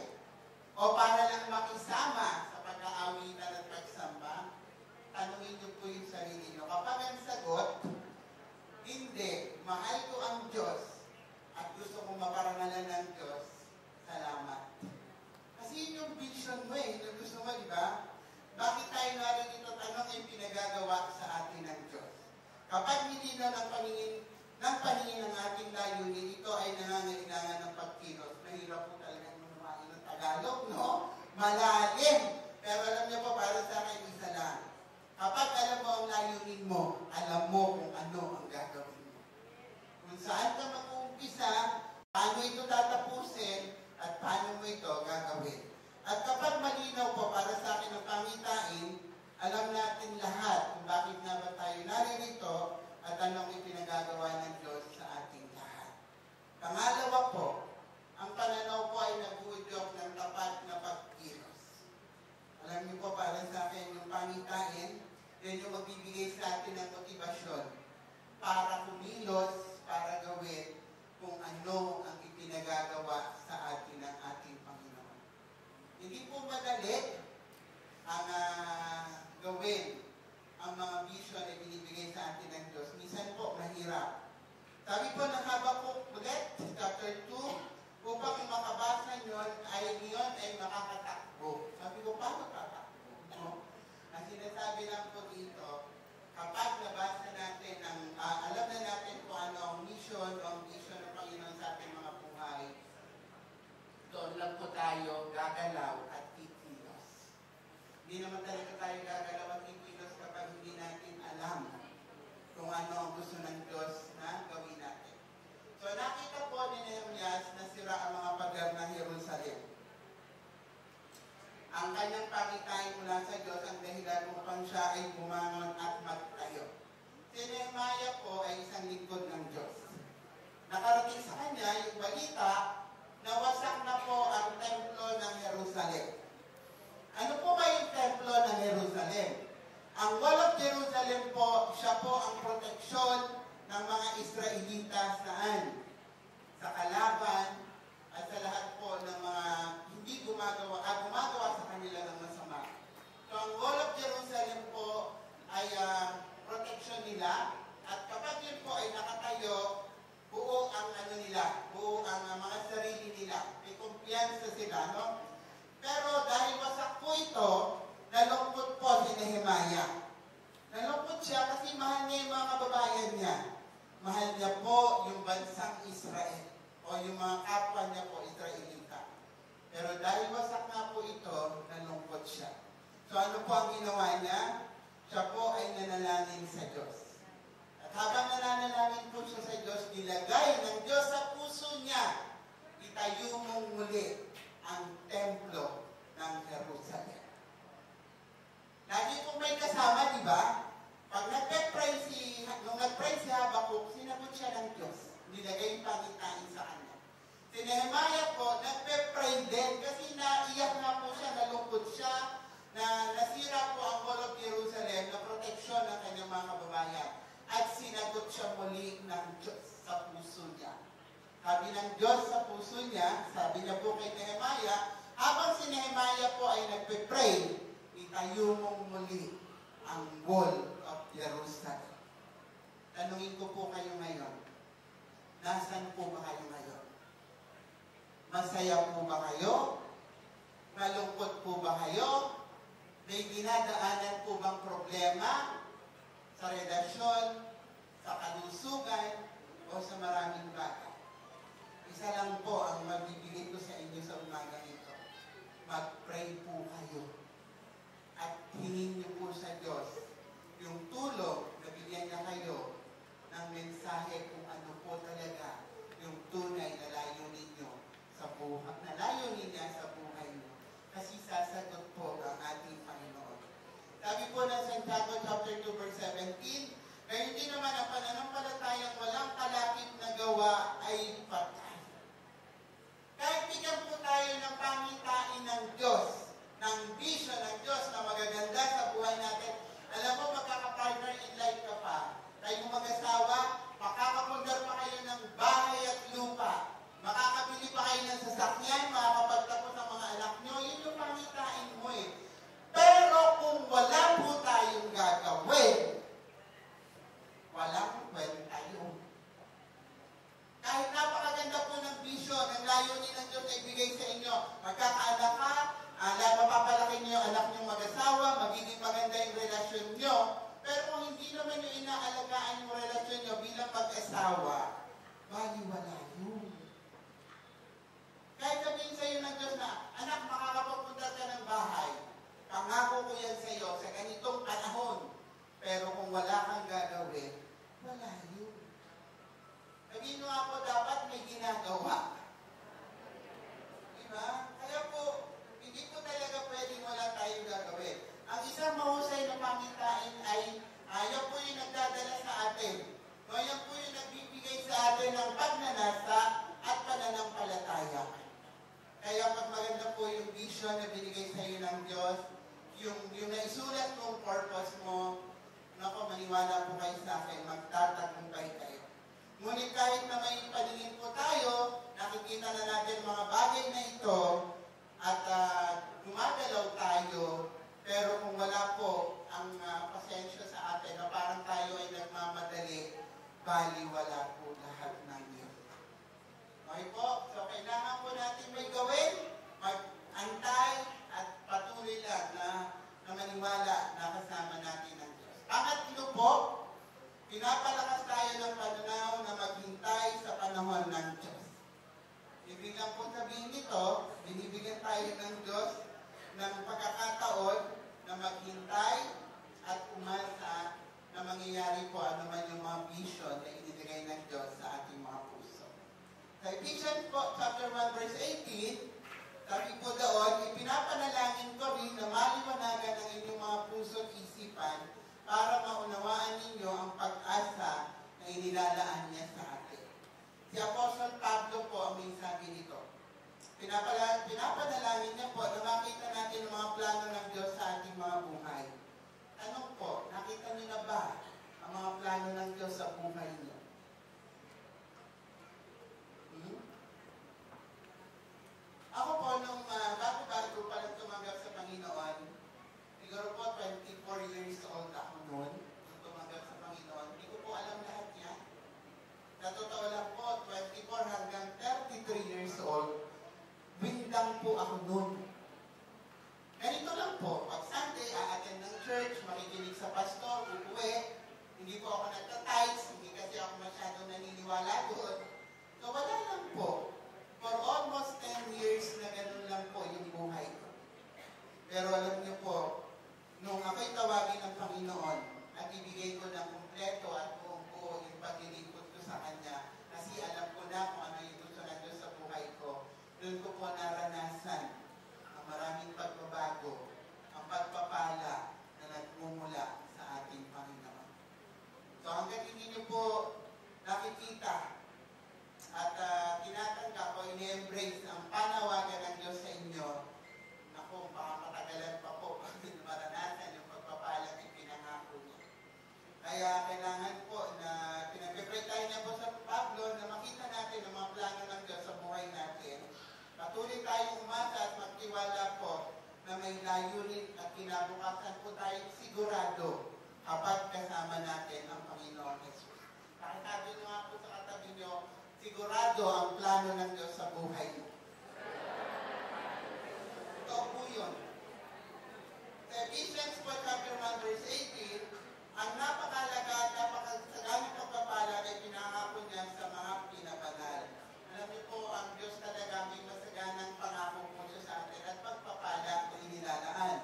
[SPEAKER 3] O para lang makisama sa pag-aawitan at pagsamba? Tanungin niyo po yung sarili niyo. Kapag ang sagot, hindi, mahal ko ang Diyos at gusto kong maparangalan ng Diyos, salamat. Kasi yun yung vision mo eh, yung gusto mo, di ba? Bakit tayo narito tanong yung pinagagawa sa atin ng Diyos? Kapag hindi na ng paningin ng ating layunin, ito ay nangangailangan ng pagkilos. Mahirap po talaga manumain ng Tagalog, no? Malalim. Pero alam niyo po, para sa akin, isa lang. Kapag alam mo ang layunin mo, alam mo kung ano ang gagawin mo. Kung saan ka mag-uumpisa, paano ito tatapusin, at paano mo ito gagawin. At kapag malinaw po para sa akin ang pangitain, alam natin lahat kung bakit nga ba tayo naririto at anong ipinagagawa ng Diyos sa ating lahat. Pangalawa po, ang pananaw po ay nag-uudyok ng tapat na pagkilos. Alam niyo po, para sa akin yung pangitain, yan yung magbibigay sa atin ng motibasyon para kumilos, para gawin kung ano ang ipinagagawa sa atin ng ating Panginoon. Hindi po madali ang gawin ang mga vision na binibigay sa atin ng Diyos. Minsan po, mahirap. Sabi po ng Habakuk ulit, chapter 2, upang makabasa nyon ay makakatakbo. Sabi ko, paano tatakbo? No? Ang sinasabi lang po dito, kapag nabasa natin, alam na natin kung ano ang mission o ang vision ng Panginoon sa ating mga buhay, doon lang po tayo gagalaw at kikilos. Hindi naman talaga tayo gagalaw at kikilos kapag hindi natin alam kung ano ang gusto ng Diyos na gawin natin. So nakita po ni Nehemias na sira ang mga pader ng Jerusalem. Ang kanyang pangitain mula sa Diyos ang dahilan upang siya ay bumangon at magtayo. Si Nehemiah po ay isang lingkod ng Diyos. Nakarating sa kanya yung balita na wasak na po ang templo ng Jerusalem. Ano po ba yung templo ng Jerusalem? Ang Wall of Jerusalem po, siya po ang proteksyon ng mga Israelita saan? Sa kalaban at sa lahat po ng mga hindi gumagawa sa kanila ng masama. So ang Wall of Jerusalem po ay protection nila at kapag yun po ay nakatayo, buo ang buo ang mga sarili nila. May kumpiyansa sila, no? Pero dahil wasak po ito, nalungkot po si Nehemiah. Nalungkot siya kasi mahal niya yung mga kababayan niya. Mahal niya po yung bansang Israel o yung mga kapwa niya po, Israelita. Pero dahil wasak nga po ito, nalungkot siya. So ano po ang ginawa niya? Siya po ay nanalangin sa Diyos. At habang nananalangin po siya sa Diyos, nilagay ng Diyos sa puso niya, itayo mong muli ang templo ng Jerusalem. Lagi kong may kasama, di ba? Pag nung nag-pray si Habakuk, sinagot siya ng Diyos. Nilagay yung pangitain sa kanya. Si Nehemiah po, nagpe-pray din kasi naiyak nga po siya, nalungkot siya, na nasira po ang Wall of Jerusalem na proteksyon ng kanyang mga kababayan. At sinagot siya muli ng Diyos sa puso niya. Sabi ng Diyos sa puso niya, sabi niya po kay Nehemiah, habang si Nehemiah po ay nagpe-pray, itayo mong muli ang Wall of Jerusalem. Tanungin ko po kayo ngayon, nasaan po ba kayo ngayon? Masaya po ba kayo? Malungkot po ba kayo? May dinadaanan po bang problema sa relasyon, sa kalusugan, o sa maraming bagay? Isa lang po ang magbibigay ko sa inyo sa umagang ito. Mag-pray po kayo. At hingin niyo po sa Diyos yung tulong na bigyan niya kayo ng mensahe kung ano po talaga yung tunay na layunin niyo sa buhay, na layunin niya sa buhay niyo. Kasi sasagot po ang ating Panginoon. Sabi po ng Santiago chapter 2 verse 17, gayon din naman ang pananampalatayang walang kalakip na gawa ay patay. Kahit bigyan po tayo ng pangitain ng Diyos, ng vision ng Diyos na magaganda sa buhay natin, alam mo, magkakapartner in life ka pa. Tayo mag-asawa, makakapundar pa kayo ng bahay at lupa. Makakabili pa kayo ng sasakyan, makakapagtapos ang mga anak nyo. Yun yung pangitain mo eh. Pero kung wala po tayong gagawin, walang kwenta yun. Kahit napakaganda po ng vision, ang layunin ng Diyos na ibigay sa inyo, magkakaanak ka, mapapalaki niyo yung anak niyong mag-asawa, magiging maganda yung relasyon niyo, pero kung hindi naman yung inaalagaan yung relasyon niyo bilang mag-asawa, baliwala yun. Kahit sabihin sa iyo ng Diyos na, anak, makakapunta ka ng bahay, pangako ko yan sa iyo sa ganitong panahon, pero kung wala kang gagawin, wala yun. Sabihin mo nga po, dapat may ginagawa. Diba? Kaya po, hindi po talaga pwedeng wala tayong gagawin. Ang isang mahusay na pangitain ay yan po yung nagdadala sa atin. No, yan po yung nagbibigay sa atin ng pagnanasa at pananampalataya. Kaya pag maganda po yung vision na binigay sa iyo ng Diyos, yung naisulat mong purpose mo, naku, maniwala po kayo sa akin, magtatagumpay kayo. Ngunit kahit na may paningin po tayo, nakikita na natin mga bagay na ito at gumagalaw tayo, pero kung wala po ang pasensya sa atin na parang tayo ay nagmamadali, baliwala po lahat ng yun. Okay po? So kailangan po natin may gawin, mag-antay at patuloy lang na maniwala na kasama natin ang Diyos. Pangatlo po, pinapalakas tayo ng pananaw na maghintay sa panahon ng Diyos. Ibig lang po sabihin nito, binibigyan tayo ng Diyos ng pagkakataon na maghintay at umasa na mangyayari po ano man yung mga vision na inibigay ng Diyos sa ating mga puso. Sa Ephesians po, chapter 1, verse 18, sabi po doon, ipinapanalangin ko rin na maliwanagan ang inyong mga puso at isipan para maunawaan ninyo ang pag-asa na inilalaan niya sa atin. Si Apostol Pablo po ang may sabi nito. Pinapanalangin niya po na makita natin ang mga plano ng Diyos sa ating mga buhay. Tanong po, nakita niyo na ba ang mga plano ng Diyos sa buhay niyo? Ako po, nung bago-bago pa lang tumanggap sa Panginoon, siguro po 24 years old ako noon, nung tumanggap sa Panginoon, hindi ko po alam lahat yan. Sa totoo lang po, 24 hanggang 33 years old, windang po ako noon. Ganito lang po, pag Sunday, a-attend ng church, makikinig sa pastor, uuwi, hindi po ako nagtatights, hindi kasi ako masyadong naniniwala doon. So wala lang po. For almost 10 years na ganun lang po yung buhay ko. Pero alam niyo po, nung ako'y tawagin ng Panginoon at ibigay ko ng kumpleto at buong-buo yung paglilingkod ko sa Kanya, kasi alam ko na kung ano yung gusto ng Diyos sa buhay ko, doon ko po naranasan ang maraming pagbabago, ang pagpapala na nagmumula sa ating Panginoon. So hanggang hindi niyo po nakikita at tinatanggap o ini-embrace ang panawagan ng Diyos sa inyo, naku, baka matagalan pa po pag maranasan yung pagpapalang ipinangako niya. Kaya kailangan po na pinag-pray tayo niya po sa Pablo na makita natin ang mga plano ng Diyos sa buhay natin. Patuloy tayong umasa at magtiwala po na may layunin at kinabukasan po tayo sigurado kapag kasama natin ang Panginoon Jesus. Pakitabi nyo nga po sa katabi nyo, sigurado ang plano ng Diyos sa buhay mo. Ito po yun. Sa Ephesians 4 chapter 1 verse 18, ang napakalaga at napakasagamit pagpapala ay pinangako niya sa mga pinabanal. Alam niyo po, ang Diyos talaga may masaganang pangako po siya sa atin at pagpapala na inilalaan.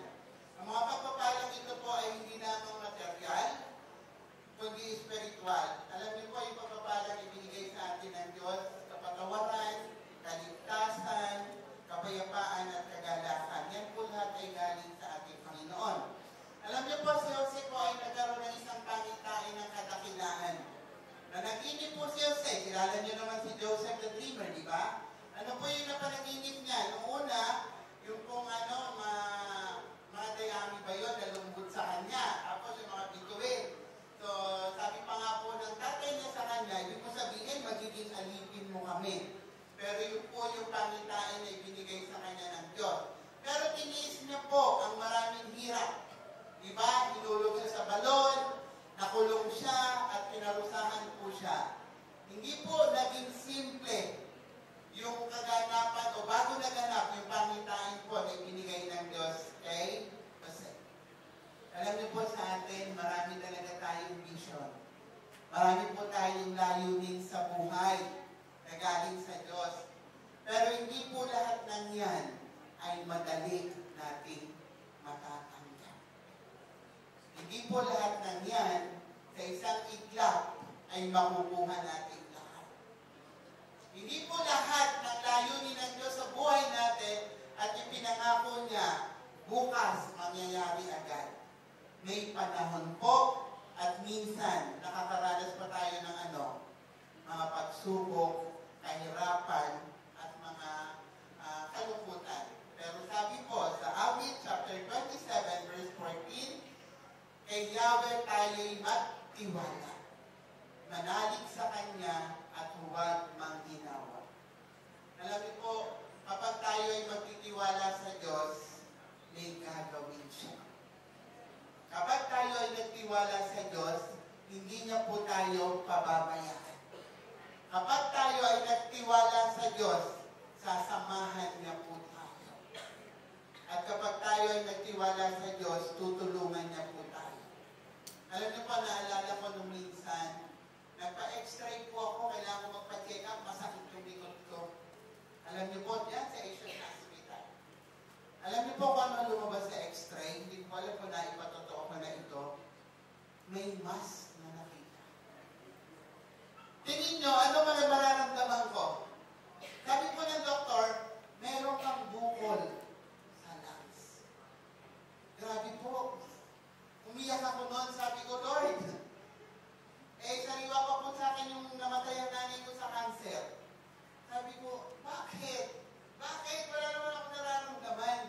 [SPEAKER 3] Ang mga pagpapalang ito po ay hindi lamang material, kundi spiritual. Alam niyo po, yung pagpapalang ibinigay sa atin ng Diyos, kapatawaran, kaligtasan, kapayapaan at kagalakan. Yan po lahat ay galing sa ating Panginoon. Alam niyo po, si Jose po ay nagkaroon ng isang pangitain ng kadakilaan. Na naginip po si Jose, kilala niyo naman si Joseph the Dreamer, di ba? Ano po yung napanaginip niya? Noong una, yung pong mga dayami ba yun, nalumbot sa kanya. Tapos yung mga bituin. So, sabi pa nga po ng tatay niya sa kanya, yung po sabihin, magiging alipin mo kami. Pero yun po yung pangitain na ibinigay sa kanya ng Diyos. Pero tiniis niya po ang maraming hirap. Diba? Hinulog siya sa balon, nakulong siya, at pinarusahan po siya. Hindi po naging simple yung kaganapan o bago naganap yung pangitain po na ibinigay ng Diyos kay Jose. Alam niyo po sa atin, marami talaga tayong vision. Marami po tayong layunin sa buhay na galing sa Diyos. Pero hindi po lahat ng yan ay madali nating matatanggap. Hindi po lahat ng yan sa isang iglap ay makukuha natin lahat. Hindi po lahat ng layunin ng Diyos sa buhay natin at ipinangako niya bukas mangyayari agad. May panahon po at minsan nakakaranas pa tayo ng mga pagsubok, kahirapan at mga kalungkutan. Pero sabi po sa Awit chapter 27 verse 14, kay Yahweh tayo'y magtiwala. Manalig sa Kanya at huwag mangginawa. Alam niyo po, kapag tayo ay magtitiwala sa Diyos, may gagawin siya. Kapag tayo ay nagtiwala sa Diyos, hindi niya po tayo pababayaan. Kapag tayo ay nagtiwala sa Diyos, sasamahan niya po tayo. At kapag tayo ay nagtiwala sa Diyos, tutulungan niya po tayo. Alam niyo po, naalala ko nung minsan, nagpa-x-ray po ako, kailangan ko magpa-check up, masakit yung likod ko. Alam niyo po, yan sa Asian Hospital. Alam niyo po kung ano lumabas sa x-ray, hindi ko alam kung naipatotoo ko na ito, may mass na nakita. Tingin niyo, ano mga mararamdaman ko? Sabi po ng doktor, meron kang bukol sa lungs. Grabe po. Umiyak ako noon, sabi ko, Lord, sariwa pa po sa akin yung namatay ang nanay ko sa cancer. Sabi ko, bakit? Bakit? Wala naman ako nararamdaman.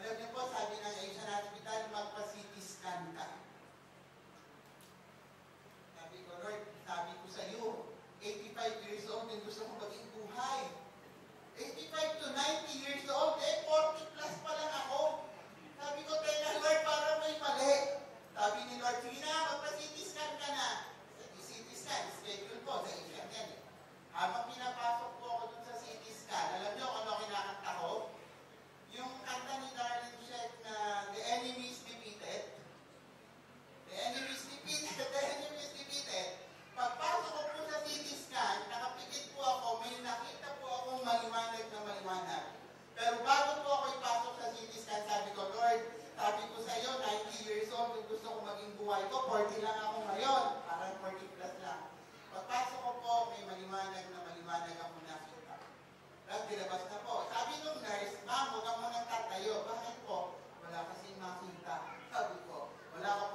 [SPEAKER 3] Alam niyo po, sabi ng Asian Hospital, magpa-CT scan ka. Sabi ko, Lord, sabi ko sa iyo, 85 years old, yung gusto kong maging buhay. 85 to 90 years old, 40 plus pa lang ako. Sabi ko, teka Lord, para may mali. Sabi ni Lord, sige na, magpa-CT scan ka na. Sa CT scan, schedule po sa Asian yan. Habang pinapasok po ako dun sa CT scan, alam niyo kung ano kinakanta ko? Yung kanta ni Darlene Shek na The Enemy is Defeated. The Enemy is Defeated, The Enemy is Defeated. Pagpasok ko po sa CT scan, nakapikit po ako, may nakita po akong maliwanag na maliwanag. Pero bago po ako ipasok sa CT scan, sabi ko, Lord, sabi ko sa iyo, 90 years old, yung gusto ko maging buhay ko, 40 lang ako ngayon. Parang 40 plus lang. Pagpasok ko po, may maliwanag na maliwanag ako nakita. Tapos dilabas na po. Sabi nung nurse, ma'am, huwag mo nang tatayo. Bakit po? Wala kasing makita. Sabi ko, wala ka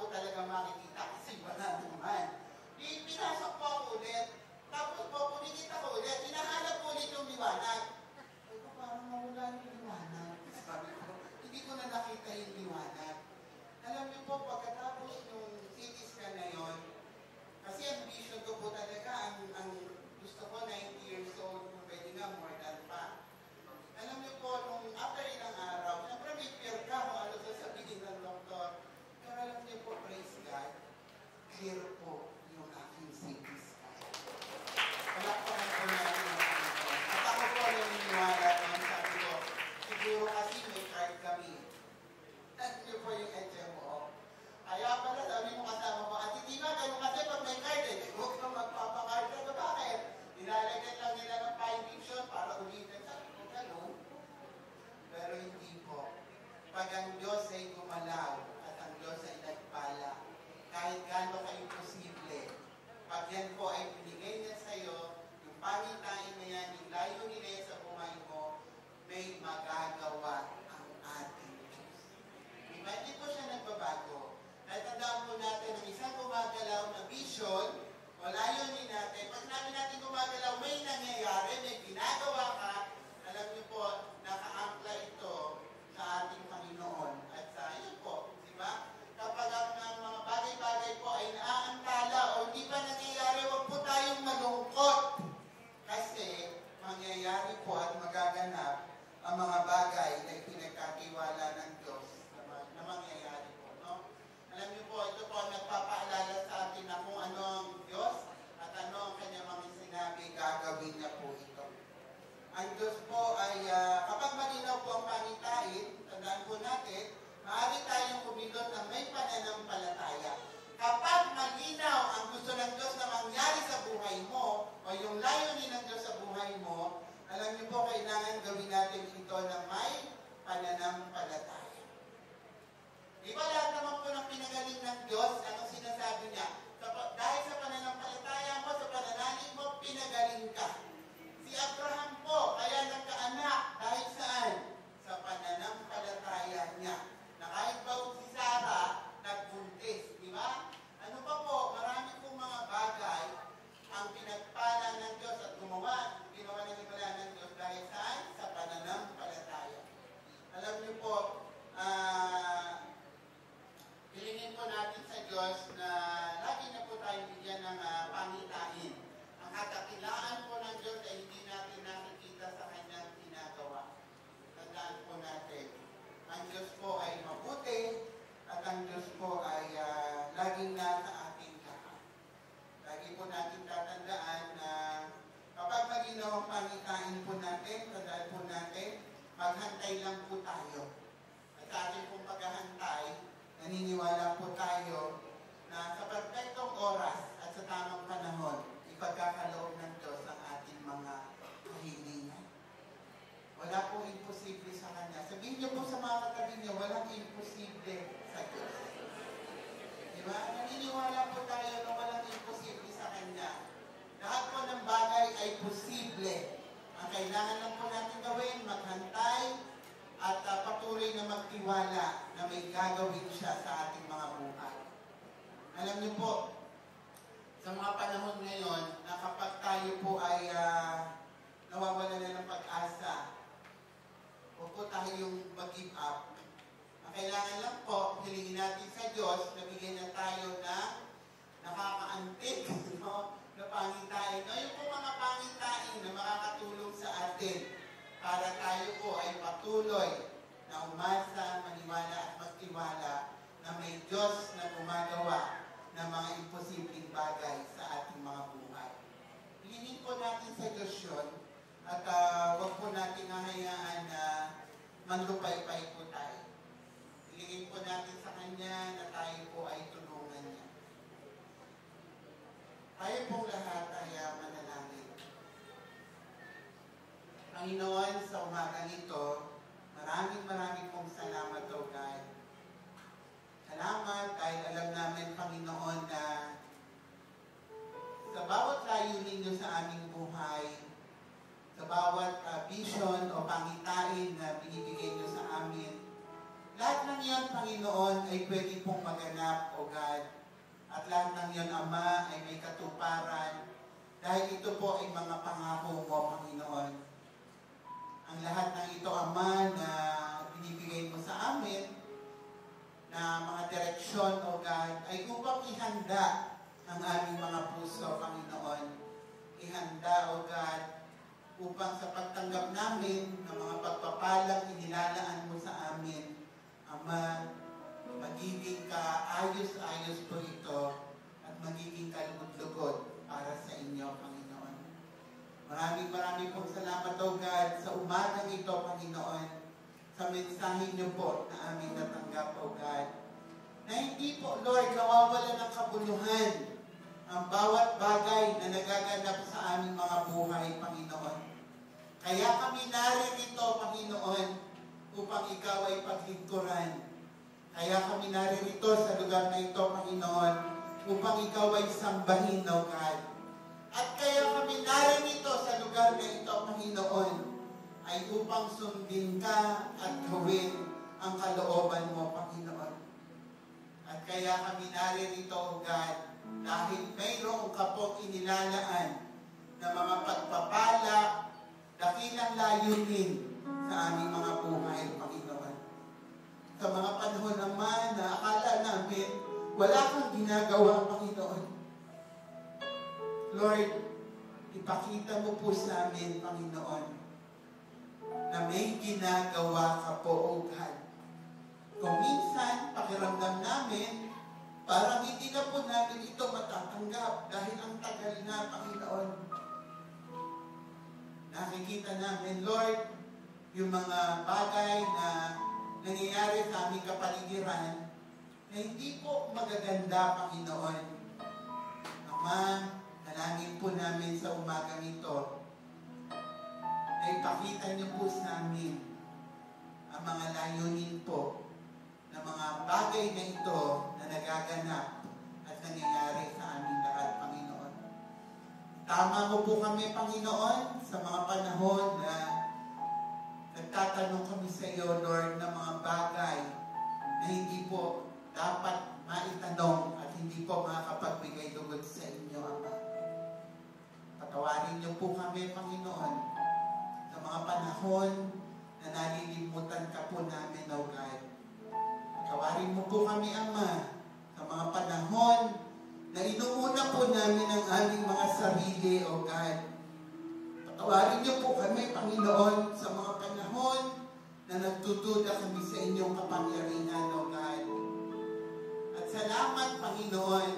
[SPEAKER 3] yung liwanag. Alam niyo po, pagkatapos nung CT scan na yun, kasi ang vision ko po talaga, ang gusto ko 90 years old, kung pwede nga more than pa. Alam niyo po, nung after ilang araw, siyempre may fear ka kung ano sasabihin ng doktor. Pero alam niyo po, praise God, clear po yung aking CT scan. Palakpakan po natin ang Panginoon. At ako po naniniwala naman, sabi ko, siguro kasi may card kami. At niyo po yung HMO. Kaya pala, sabi mo kasama ko, at hindi ba, ganun kasi pag may card, huwag kang magpapakard. Sabi, bakit? Nilalagyan lang nila ng injection para ulitin. Sabi ko, ganun. Pero hindi po. Pag ang Diyos ay gumalaw at ang Diyos ay nagpala, kahit gaano ka-imposible, pag yan po ay binigay niya sa'yo, yung pangitain na yan, yung layo nila sa buhay mo, may magagawa ang ating Diyos. Diba? Hindi po siya nagbabago. Natandaan po natin ang isang gumagalaw na vision, o layunin natin, pag namin natin gumagalaw, may nangyayari, may ginagawa ka, alam niyo po, naka-ankla ito sa ating Panginoon. At sa iyo po, di ba? Kapag ang mga bagay-bagay po ay naaantala o hindi pa nangyayari, huwag po tayong malungkot. Kasi mangyayari po at magaganap ang mga bagay na pinagkatiwala ng Diyos na mangyayari po. No? Alam niyo po, ito po nagpapaalala sa atin na kung ano ang Diyos at ano ang kanyang mga sinabi, gagawin niya po ito. Ang Diyos po ay, kapag malinaw po ang pangitain, tandaan po natin, maaari tayong kumilot na may pananampalataya. Kapag malinaw ang gusto ng Diyos na mangyari sa buhay mo, o yung layunin ng Diyos sa buhay mo, alam niyo po, kailangan gawin natin ito na may pananampalataya. Di ba lahat naman po ng pinagaling ng Diyos, anong sinasabi niya? Dahil sa pananampalataya mo, sa pananalig mo, pinagaling ka. Si Abraham po, kaya nagkaanak, dahil saan? Sa pananampalataya niya. Na kahit ba si Sarah, nagbuntis, di ba? Ano pa po, marami pong mga bagay ang pinagpala ng Diyos at ginawa ng himala ng Diyos dahil saan? Sa pananampalataya. Alam niyo po, hilingin po natin sa Diyos na lagi na po tayong bigyan ng pangitain. Ang katakilaan po ng Diyos ay hindi natin nakikita sa kanyang ginagawa. Tandaan po natin, ang Diyos po ay mabuti at ang Diyos po ay laging nasa ating lahat. Lagi po natin tatandaan na kapag malinaw ang pangitain po natin, tandaan po natin, maghantay lang po tayo. At sa ating pong paghahantay, naniniwala po tayo na sa perfectong oras at sa tamang panahon, ipagkakaloob ng Diyos ang ating mga kahilingan. Wala pong imposible sa Kanya. Sabihin niyo po sa mga katabi niyo, walang imposible sa Diyos. Diba? Naniniwala po tayo na walang imposible sa Kanya. Lahat po ng bagay ay posible. Ang kailangan lang po natin gawin, maghantay, at patuloy na magtiwala na may gagawin siya sa ating mga buhay. Alam niyo po, sa mga panahon ngayon, na kapag tayo po ay nawawala na ng pag-asa, huwag po tayong mag-give up. Ang kailangan lang po, hilingin natin sa Diyos na bigyan na tayo ng nakakaantig, no? Na pangitain. No? Yung po mga pangitain na makakatulong sa atin para tayo po ay patuloy na umasa, maniwala at magtiwala na may Diyos na gumagawa ng mga imposibleng bagay sa ating mga buhay. Hilingin po natin sa Diyos yun at huwag po natin hahayaan na manlupay-pay po tayo. Hilingin po natin sa Kanya na tayo po ay tulungan niya. Tayo pong lahat ay manalangin. Panginoon, sa umagang ito, maraming pong salamat, O God. Salamat dahil alam namin, Panginoon, na sa bawat layunin niyo sa aming buhay, sa bawat vision o pangitain na binibigay niyo sa amin, lahat ng iyon, Panginoon, ay pwede pong maganap, O God. At lahat ng iyon, Ama, ay may katuparan dahil ito po ay mga pangako mo, Panginoon. Ang lahat ng ito, Ama, na binibigay mo sa amin, na mga direksyon, O God, ay upang ihanda ang aming mga puso, Panginoon. Ihanda, O God, upang sa pagtanggap namin ng mga pagpapalang inilalaan mo sa amin, Ama, magiging kaayos-ayos po ito at magiging kalugod-lugod para sa inyo, Panginoon. Maraming pong salamat, O God, sa umagang ito, Panginoon, sa mensahe niyo po na aming natanggap, O God, na hindi po, Lord, nawawala ng kabuluhan ang bawat bagay na nagaganap sa aming mga buhay, Panginoon. Kaya kami naririto, Panginoon, upang ikaw ay paglingkuran. Kaya kami naririto sa lugar na ito, Panginoon, upang ikaw ay sambahin, O God. At kaya kami naririto sa lugar na ito, Panginoon, ay upang sundin ka at gawin ang kalooban mo, Panginoon. At kaya kami naririto, O God, dahil mayroong ka pong inilalaan na mga pagpapala, dakilang layunin sa aming mga buhay, Panginoon. Sa mga panahon naman na akala namin wala kang ginagawa, Panginoon. Lord, ipakita mo po sa amin, Panginoon, na may ginagawa ka po, O God. Kung minsan, pakiramdam namin, parang hindi na po namin ito matatanggap dahil ang tagal na, Panginoon. Nakikita namin, Lord, yung mga bagay na nangyayari sa aming kapaligiran na hindi po magaganda, Panginoon. Ama, nalangin po namin sa umagang ito na ipakita niyo po sa amin ang mga layunin po ng mga bagay na ito na nagaganap at nangyayari sa aming lahat, Panginoon. Tama mo po kami, Panginoon, sa mga panahon na nagtatanong kami sa iyo, Lord, ng mga bagay na hindi po dapat maitanong at hindi po makakapagbigay lugod sa inyo, Ama. Patawarin niyo po kami, Panginoon, sa mga panahon na nalilimutan ka po namin, O God. Patawarin mo po kami, Ama, sa mga panahon na inuuna po namin ang aming mga sarili, O God. Patawarin niyo po kami, Panginoon, sa mga panahon na nagtutuda kami sa inyong kapangyarihan, O God. At salamat, Panginoon,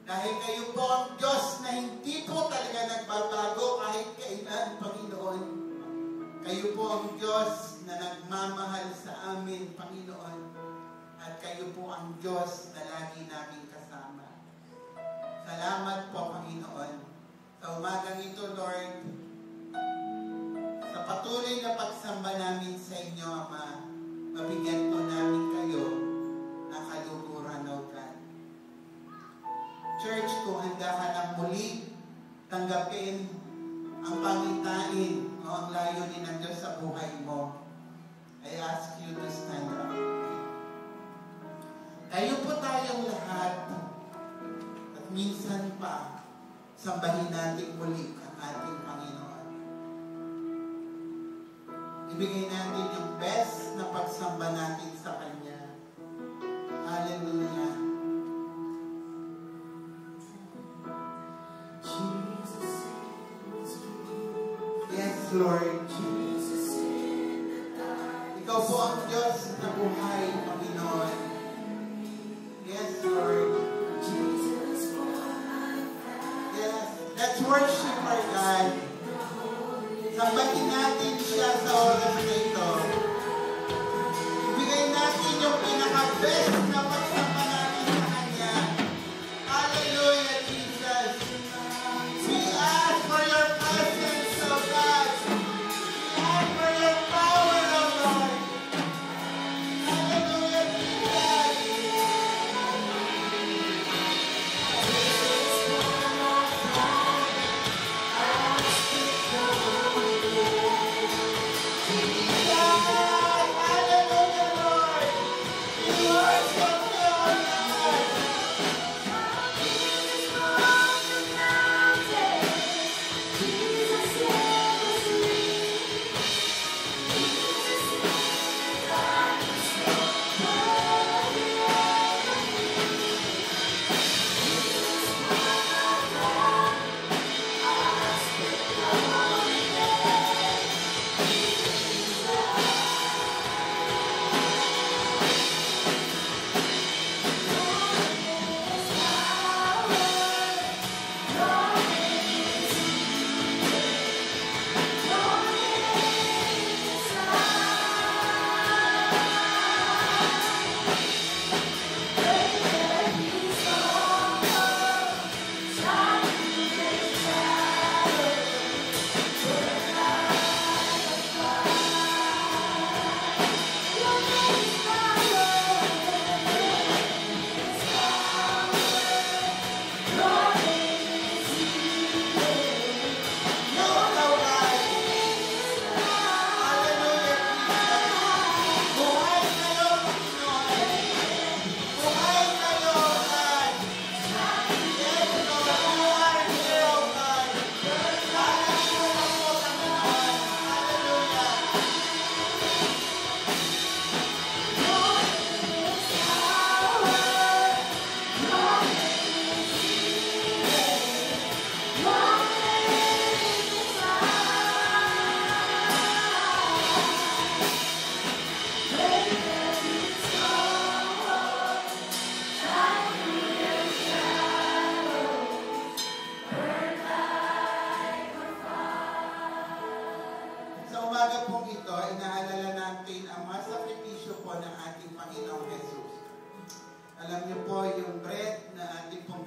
[SPEAKER 3] dahil kayo po ang Diyos na hindi po talaga nagbabago kahit kailan, Panginoon. Kayo po ang Diyos na nagmamahal sa amin, Panginoon. At kayo po ang Diyos na lagi namin kasama. Salamat po, Panginoon. Sa umagang ito, Lord, sa patuloy na pagsamba namin sa inyo, Ama, mabigyan po namin kayo ng kaluhuran, O God. Church, kung handa ka ng muli, tanggapin ang pangitain o ang layunin ng Diyos sa buhay mo, I ask you to stand up. Tayo po tayong lahat at minsan pa sambahin natin muli ang ating Panginoon. Ibigay natin yung best na pagsamba natin sa Kanya. Hallelujah. Yes, Lord. Ikaw po ang Diyos na buhay, Panginoon. Yes, Lord. Yes, let's worship our God. Sambahin natin siya sa oras na ito. Ibigay natin yung pinaka-best na pagsamba natin sa Kanya. Hallelujah, Jesus. We ask for your presence, O God. We ask for your power, O Lord. Hallelujah, Jesus. Jesus, hallelujah, Lord. We worship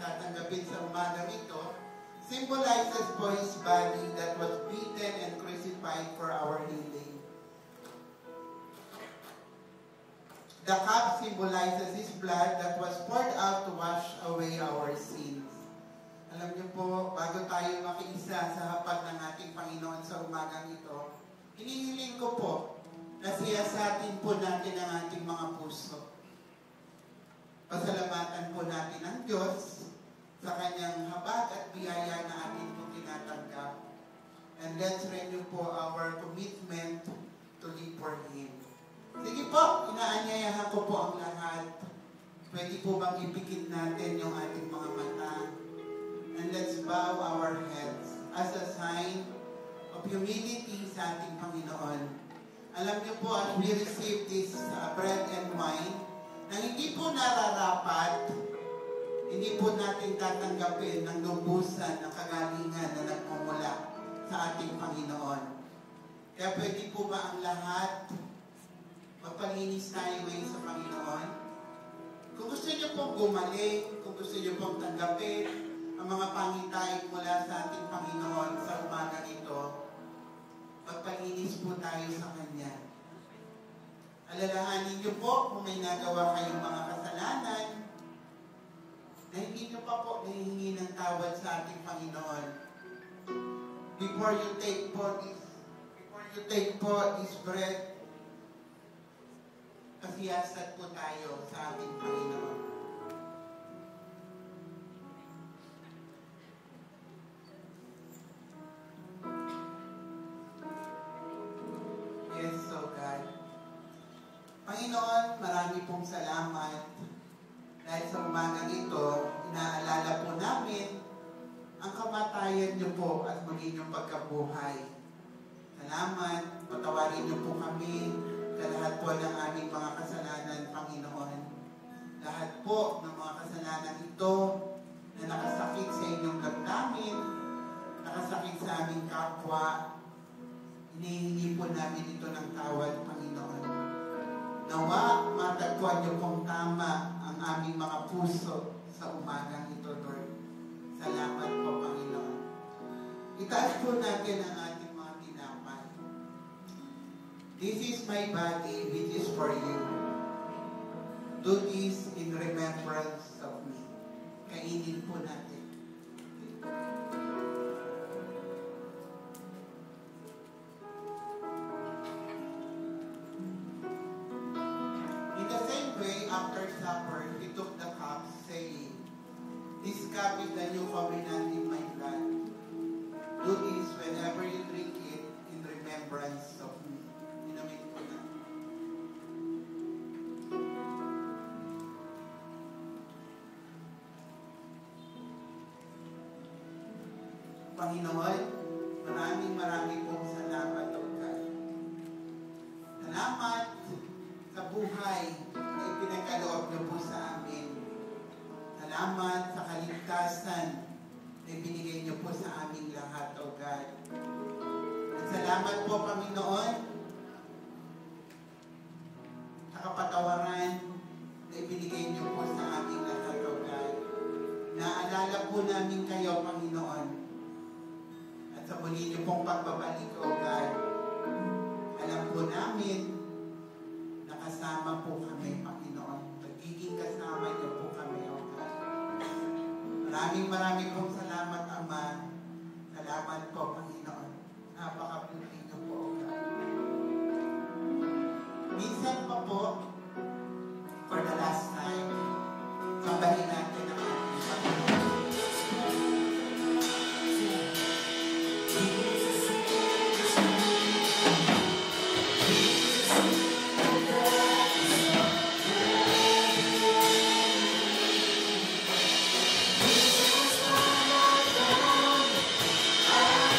[SPEAKER 3] tatanggapin sa umagang ito, symbolizes po His body that was beaten and crucified for our healing. The cup symbolizes His blood that was poured out to wash away our sins. Alam niyo po, bago tayo makiisa sa hapag ng ating Panginoon sa umagang ito, hinihiling ko po na siyasatin po natin ang ating mga puso. Pasalamatan po natin ang Diyos sa Kanyang habag at biyaya na atin po tinatanggap. And let's renew po our commitment to live for Him. Sige po, inaanyayahan ko po ang lahat. Pwede po bang ipikit natin yung ating mga mata? And let's bow our heads as a sign of humility sa ating Panginoon. Alam niyo po, as we receive this bread and wine, na hindi po nararapat, hindi po natin tatanggapin ng lubusan ng kagalingan na nagmumula sa ating Panginoon. Kaya pwede po ba ang lahat magpalinis tayo ngayon sa Panginoon? Kung gusto niyo pong gumaling, kung gusto niyo pong tanggapin ang mga pangitaig mula sa ating Panginoon sa umagang ito, magpalinis po tayo sa Kanya. Alalahanin niyo po kung may nagawa kayong mga kasalanan na hindi niyo pa po nahihingi ng tawad sa ating Panginoon. Before you take po this bread, kasiyasat po tayo sa ating Panginoon. Yes, so God. Panginoon, marami pong salamat dahil sa umagang ito, inaalala po namin ang kamatayan niyo po at muli niyong pagkabuhay. Salamat, patawarin niyo po kami sa lahat po ng aming mga kasalanan, Panginoon. Lahat po ng mga kasalanan ito na nakasakit sa inyong damdamin, nakasakit sa aming kapwa, hinihingi po namin ito ng tawad, Panginoon. Nawa, matagpuan niyo pong tama ang aming mga puso sa umagang ito, Lord. Salamat po, Panginoon. Itaas po natin ang ating mga tinapay. This is my body, which is for you. Do this in remembrance of me. Kainin po natin. In the same way, after supper, he took the cup, saying, "This cup is the new covenant in my blood. Do this whenever you drink it in remembrance of me." Inamin po na. Panginoon, maraming pong salamat, O God. Salamat sa buhay na ipinagkaloob niyo po sa amin. Salamat sa kaligtasan na ibinigay niyo po sa aming lahat, O God. At salamat po, Panginoon, sa kapatawaran na ibinigay niyo po sa aming lahat, O God. Naalala po namin kayo, Panginoon. At sa muli niyo pong pagbabalik, O God, alam po namin na kasama po kami, Panginoon. Magiging kasama niyo po kami, O God. Maraming pong salamat, Ama. Salamat po, Panginoon. Napakabuti niyo po, O God. Minsan pa po, for the last time, sambahin natin ang ating Panginoon.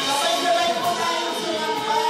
[SPEAKER 3] Sabay-sabay po tayong sumamba.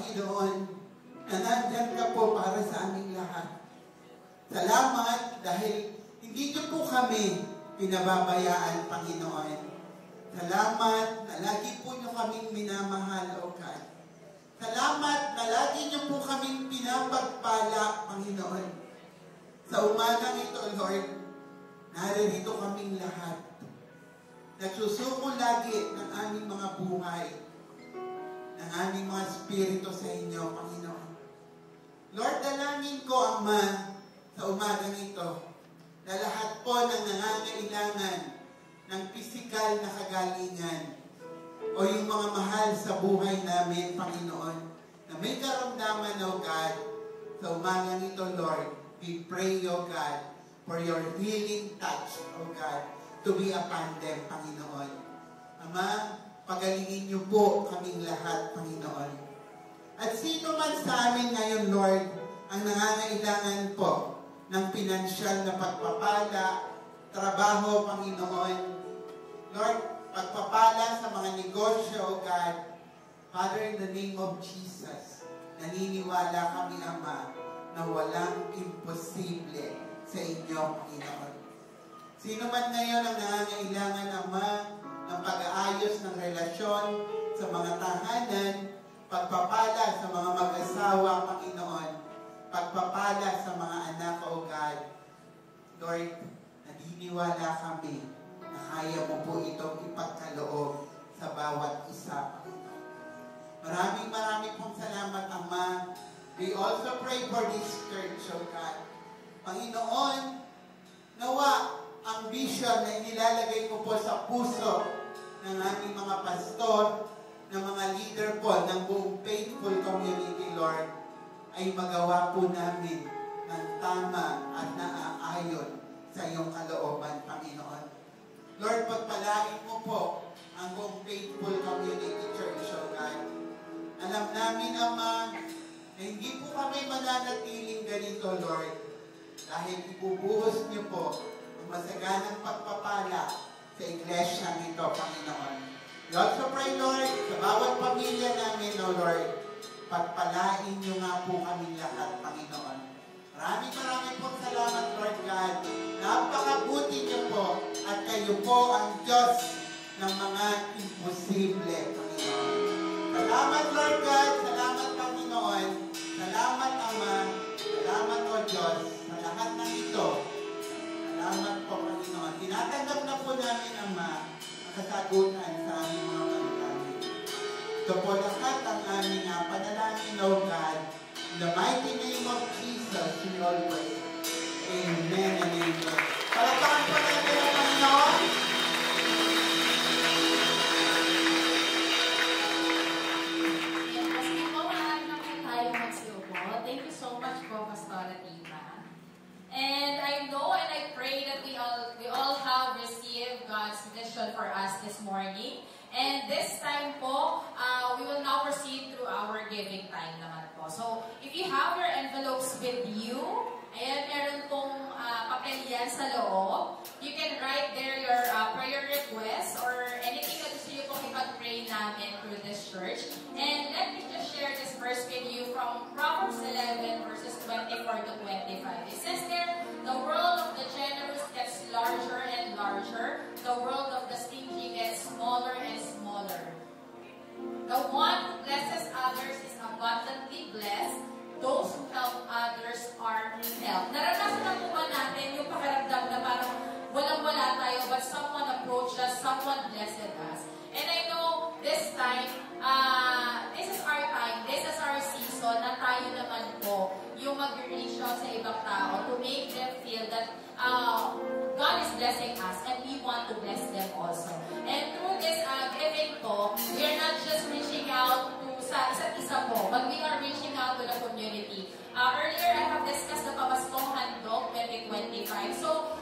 [SPEAKER 3] Panginoon, na nandyan ka po para sa aming lahat. Salamat dahil hindi niyo po kami pinababayaan, Panginoon. Salamat na lagi po niyo kaming minamahal, O God. Salamat na lagi niyo po kaming pinapagpala, Panginoon. Sa umagang ito, Lord, naririto kaming lahat. Nagsusuko lagi ng aming mga buhay, ng aming mga spirito sa inyo, Panginoon. Lord, dalangin ko, Ama, sa umagang ito, na lahat po ng nangangailangan ng pisikal na kagalingan o yung mga mahal sa buhay namin, Panginoon, na may karamdaman, O God, sa umagang ito, Lord, we pray, O God, for your healing touch, O God, to be upon them, Panginoon. Ama, pagalingin niyo po kaming lahat, Panginoon. At sino man sa amin ngayon, Lord, ang nangangailangan po ng pinansyal na pagpapala, trabaho, Panginoon. Lord, pagpapala sa mga negosyo, O God. Father, in the name of Jesus, naniniwala kami, Ama, na walang imposible sa inyo, Panginoon. Sino man ngayon ang nangangailangan, Ama, ng pag-aayos ng relasyon sa mga tahanan, pagpapala sa mga mag-asawa, Panginoon, pagpapala sa mga anak, O God. Lord, naniniwala kami na kaya mo po itong ipagkaloob sa bawat isa, Panginoon. Maraming pong salamat, Ama. We also pray for this church, O God. Panginoon, nawa ang vision na inilalagay ko po sa puso ng aming mga pastor, ng mga leader po ng buong faithful community, Lord, ay magawa po namin ng tama at naaayon sa iyong kalooban, Panginoon. Lord, pagpalain mo po ang buong faithful community church, O God. Alam namin, Ama, na hindi po kami mananatiling ganito, Lord, dahil ibubuhos niyo po ang masaganang pagpapala sa iglesia nito, Panginoon. We also pray, Lord, sa bawat pamilya namin, O Lord, pagpalain niyo nga po kaming lahat, Panginoon. Maraming pong salamat, Lord God. Napakabuti niyo po at kayo po ang Diyos ng mga imposible, Panginoon. Salamat, Lord God. Salamat, Panginoon. Salamat, Ama. Salamat, O Diyos, sa lahat ng ito. Salamat po, Panginoon. Tinatanggap na po namin, Ama, ang kasagutan sa aming mga panalangin. Ito po lahat ang aming panalangin, O God. In the mighty name of Jesus, we all pray. Amen and amen. Palakpakan po natin ang Panginoon.
[SPEAKER 1] Thank you so much po, Pastora Tina. And I know and I pray that we all have received God's vision for us this morning. And this time po, we will now proceed through our giving time naman po. So, if you have your envelopes with you, ayan, meron pong papel yan sa loob. You can write there your prayer request or anything na gusto nyo pong ipag-pray namin through this church. And let me just share this verse with you from Proverbs 11 verses 24 to 25. It says there, the world of the generous gets larger and larger. The world of the stingy gets smaller and smaller. The one who blesses others is abundantly blessed. Those who help others are helped. Naranasan na po ba natin yung pakiramdam na parang walang-wala tayo, but someone approached us, someone blessed us. And I know this time, this is our time, this is our season na tayo naman po yung mag-reach out sa ibang tao to make them feel that God is blessing us and we want to bless them also. And through this giving po, we are not just reaching out to sa isa't isa po, but we are reaching out to the community. Earlier, I have discussed the Pamaskong Handog 2025. So,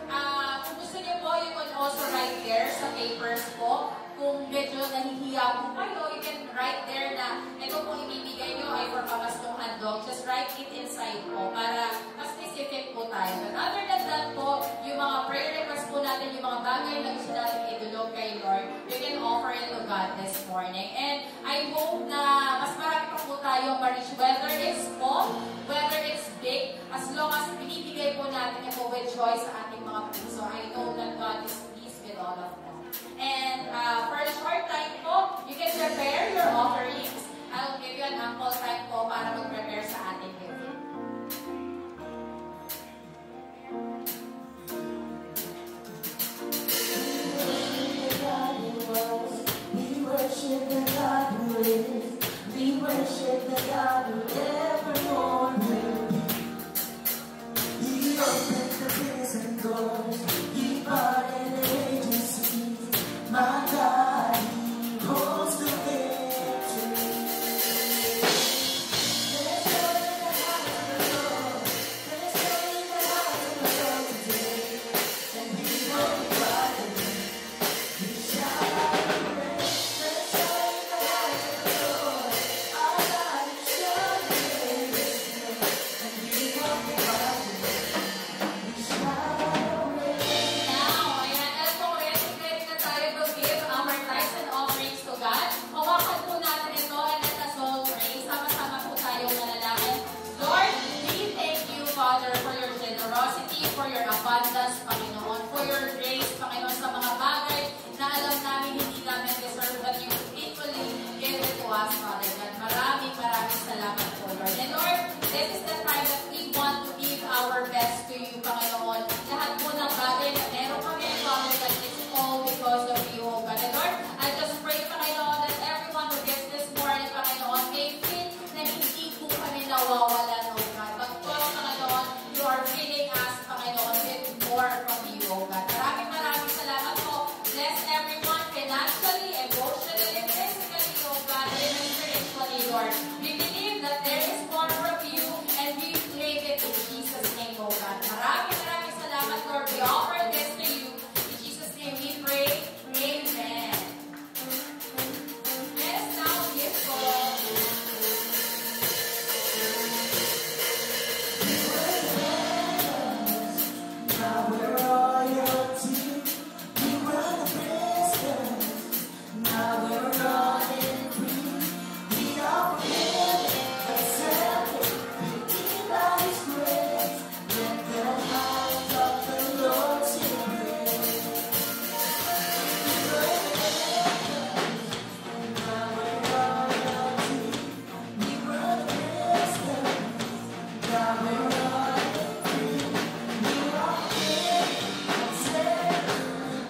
[SPEAKER 1] kung gusto niyo po, you can also write there sa papers po. Kung medyo nahihiya po kayo, you can write there na ito po ibibigay nyo ay for Pamaskong Handog. Just write it inside po para mas specific po tayo. But other than that po, yung mga prayer requests po natin, yung mga bagay na gusto natin idulog kay Lord, you can offer it to God this morning. And I hope na mas marami pa po tayo ma-reach, whether it's small, whether it's big, as long as binibigay po natin ito with joy sa ating mga puso. I know that God is pleased with all of them. And for a short time po, you can prepare your offerings. I'll give you an ample time po para mag-prepare sa ating giving.
[SPEAKER 2] We worship the God who is. We worship the God who evermore will. He opened the prison doors. He parted the agencies. My God, He holds the victory. There's joy in the house of the Lord. There's joy in the house of the Lord today. And we won't be quiet. We shout out the praise. There's joy in the house of the Lord. Our God is surely listening. And we won't be quiet. We shout out the praise.
[SPEAKER 1] Now, ayan, alam po, ready na tayo to give our tithes and offerings to God. Hawakan po natin ito and let us all pray. Sama-sama po tayo manalangin. Lord, we thank you, Father, for your generosity, for your abundance, Panginoon, for your grace, Panginoon, sa mga bagay na alam namin hindi namin deserve, but you faithfully give it to us, Father God. Maraming salamat po, Lord. And Lord, this is the time that we want to give our best to you, Panginoon. Lahat po ng bagay na meron kami, Father God, it's all because of you, O God. And Lord, I just pray, Panginoon, that everyone who gets this morning, Panginoon, may feel na hindi po kami nawawalan, O God. But po, Panginoon, you are filling us, Panginoon, with more from you, O God. Maraming salamat po. Bless everyone financially, emotionally, physically, O God, and spiritually, Lord. We believe that there is more from you, and we claim it in Jesus' name, O God. Maraming salamat, Lord. We offer this to you. In Jesus' name we pray. Amen. Let us now give God.
[SPEAKER 2] Now we're royalty. We were the prisoners. Now we're running free. We are forgiven, accepted, redeemed by His grace. Let the house of the Lord sing praise. We were the prisoners. Now we're royalty. We were the prisoners. Now we're running free. We are forgiven, accepted,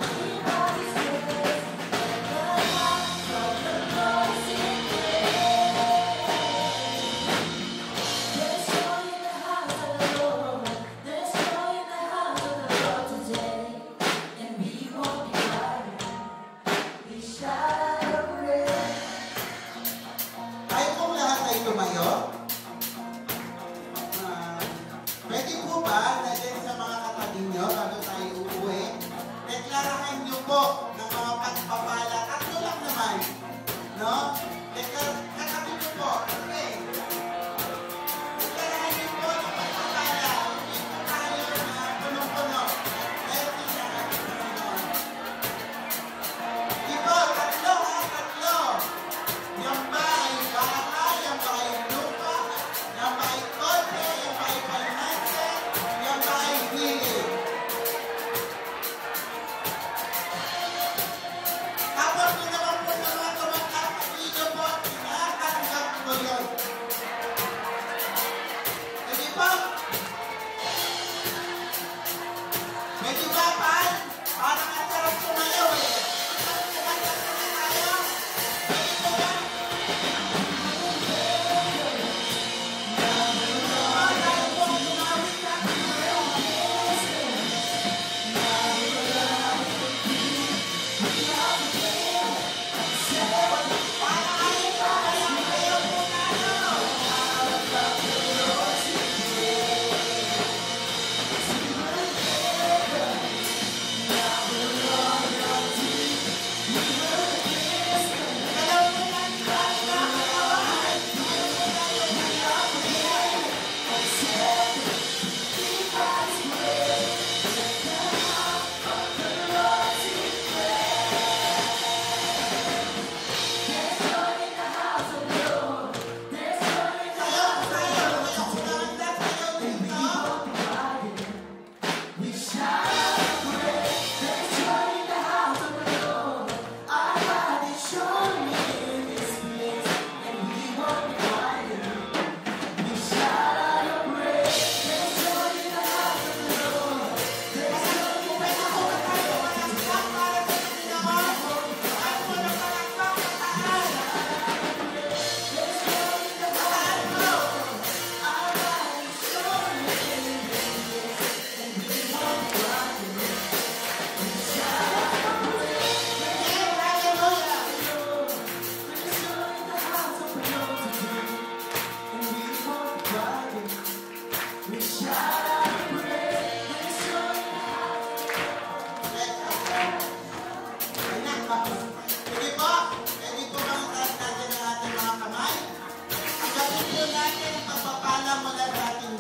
[SPEAKER 2] redeemed by His grace. Let the house of the Lord sing praise. There's joy in the house of the Lord. There's joy in the house of the Lord today. And we won't be quiet. We shout out praise.
[SPEAKER 3] Ay kung lahat ay tumayo, pwede po ba na din sa mga katabi nyo bago tayo uuwi, deklarahan nyo po ng mga pagpapala. Tatlo lang naman. No? Katabi nyo po. Okay. Deklarahan nyo po ng pagpapala. Hindi po tayo na punong-puno. Dahil sa ating Panginoon. Ito, tatlo ha, tatlo. Yan ba ay baka, yan ba ay lupa, yan ba ay kotse, yan ba ay finances, yan ba ay healing. Tapos nyo naman po sa mga tumatapos, hindi nyo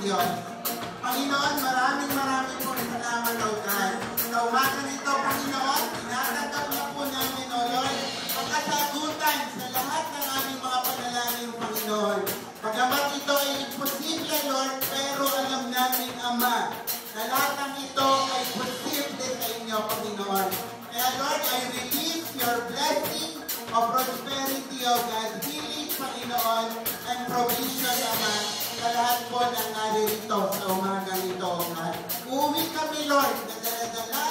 [SPEAKER 3] Diyos. Panginoon, maraming pong salamat, O God. Sa umaga nito, Panginoon, tinatanggap na po namin, O Lord, ang kasagutan sa lahat ng aming mga panalangin, Panginoon. Pagkamat ito ay imposible, Lord, pero alam namin, Ama, na lahat ng ito ay posible sa inyo, Panginoon. Kaya, Lord, I release your blessing of prosperity, O God, healing, Panginoon, and provision, Ama, sa lahat po ng naririto sa umaga nito, O God. Uwi kami, Lord, na dala-dala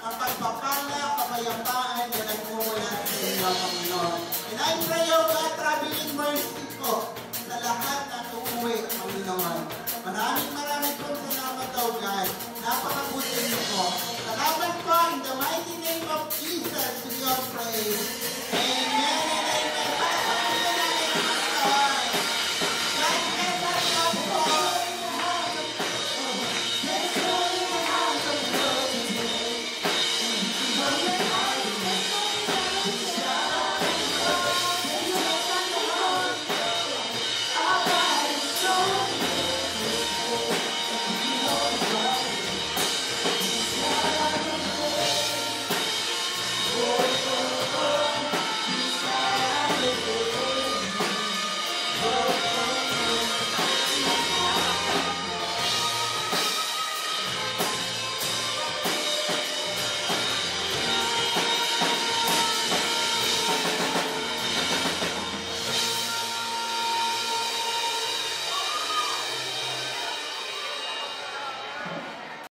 [SPEAKER 3] ang pagpapala, kapayapaan na nagmumula sa inyo, Panginoon. And I pray, O God, traveling mercy po sa lahat ng uuwi, Panginoon. Maraming pong salamat, O God. Napakabuti niyo po. Salamat po in the mighty name of Jesus, we all pray. Amen.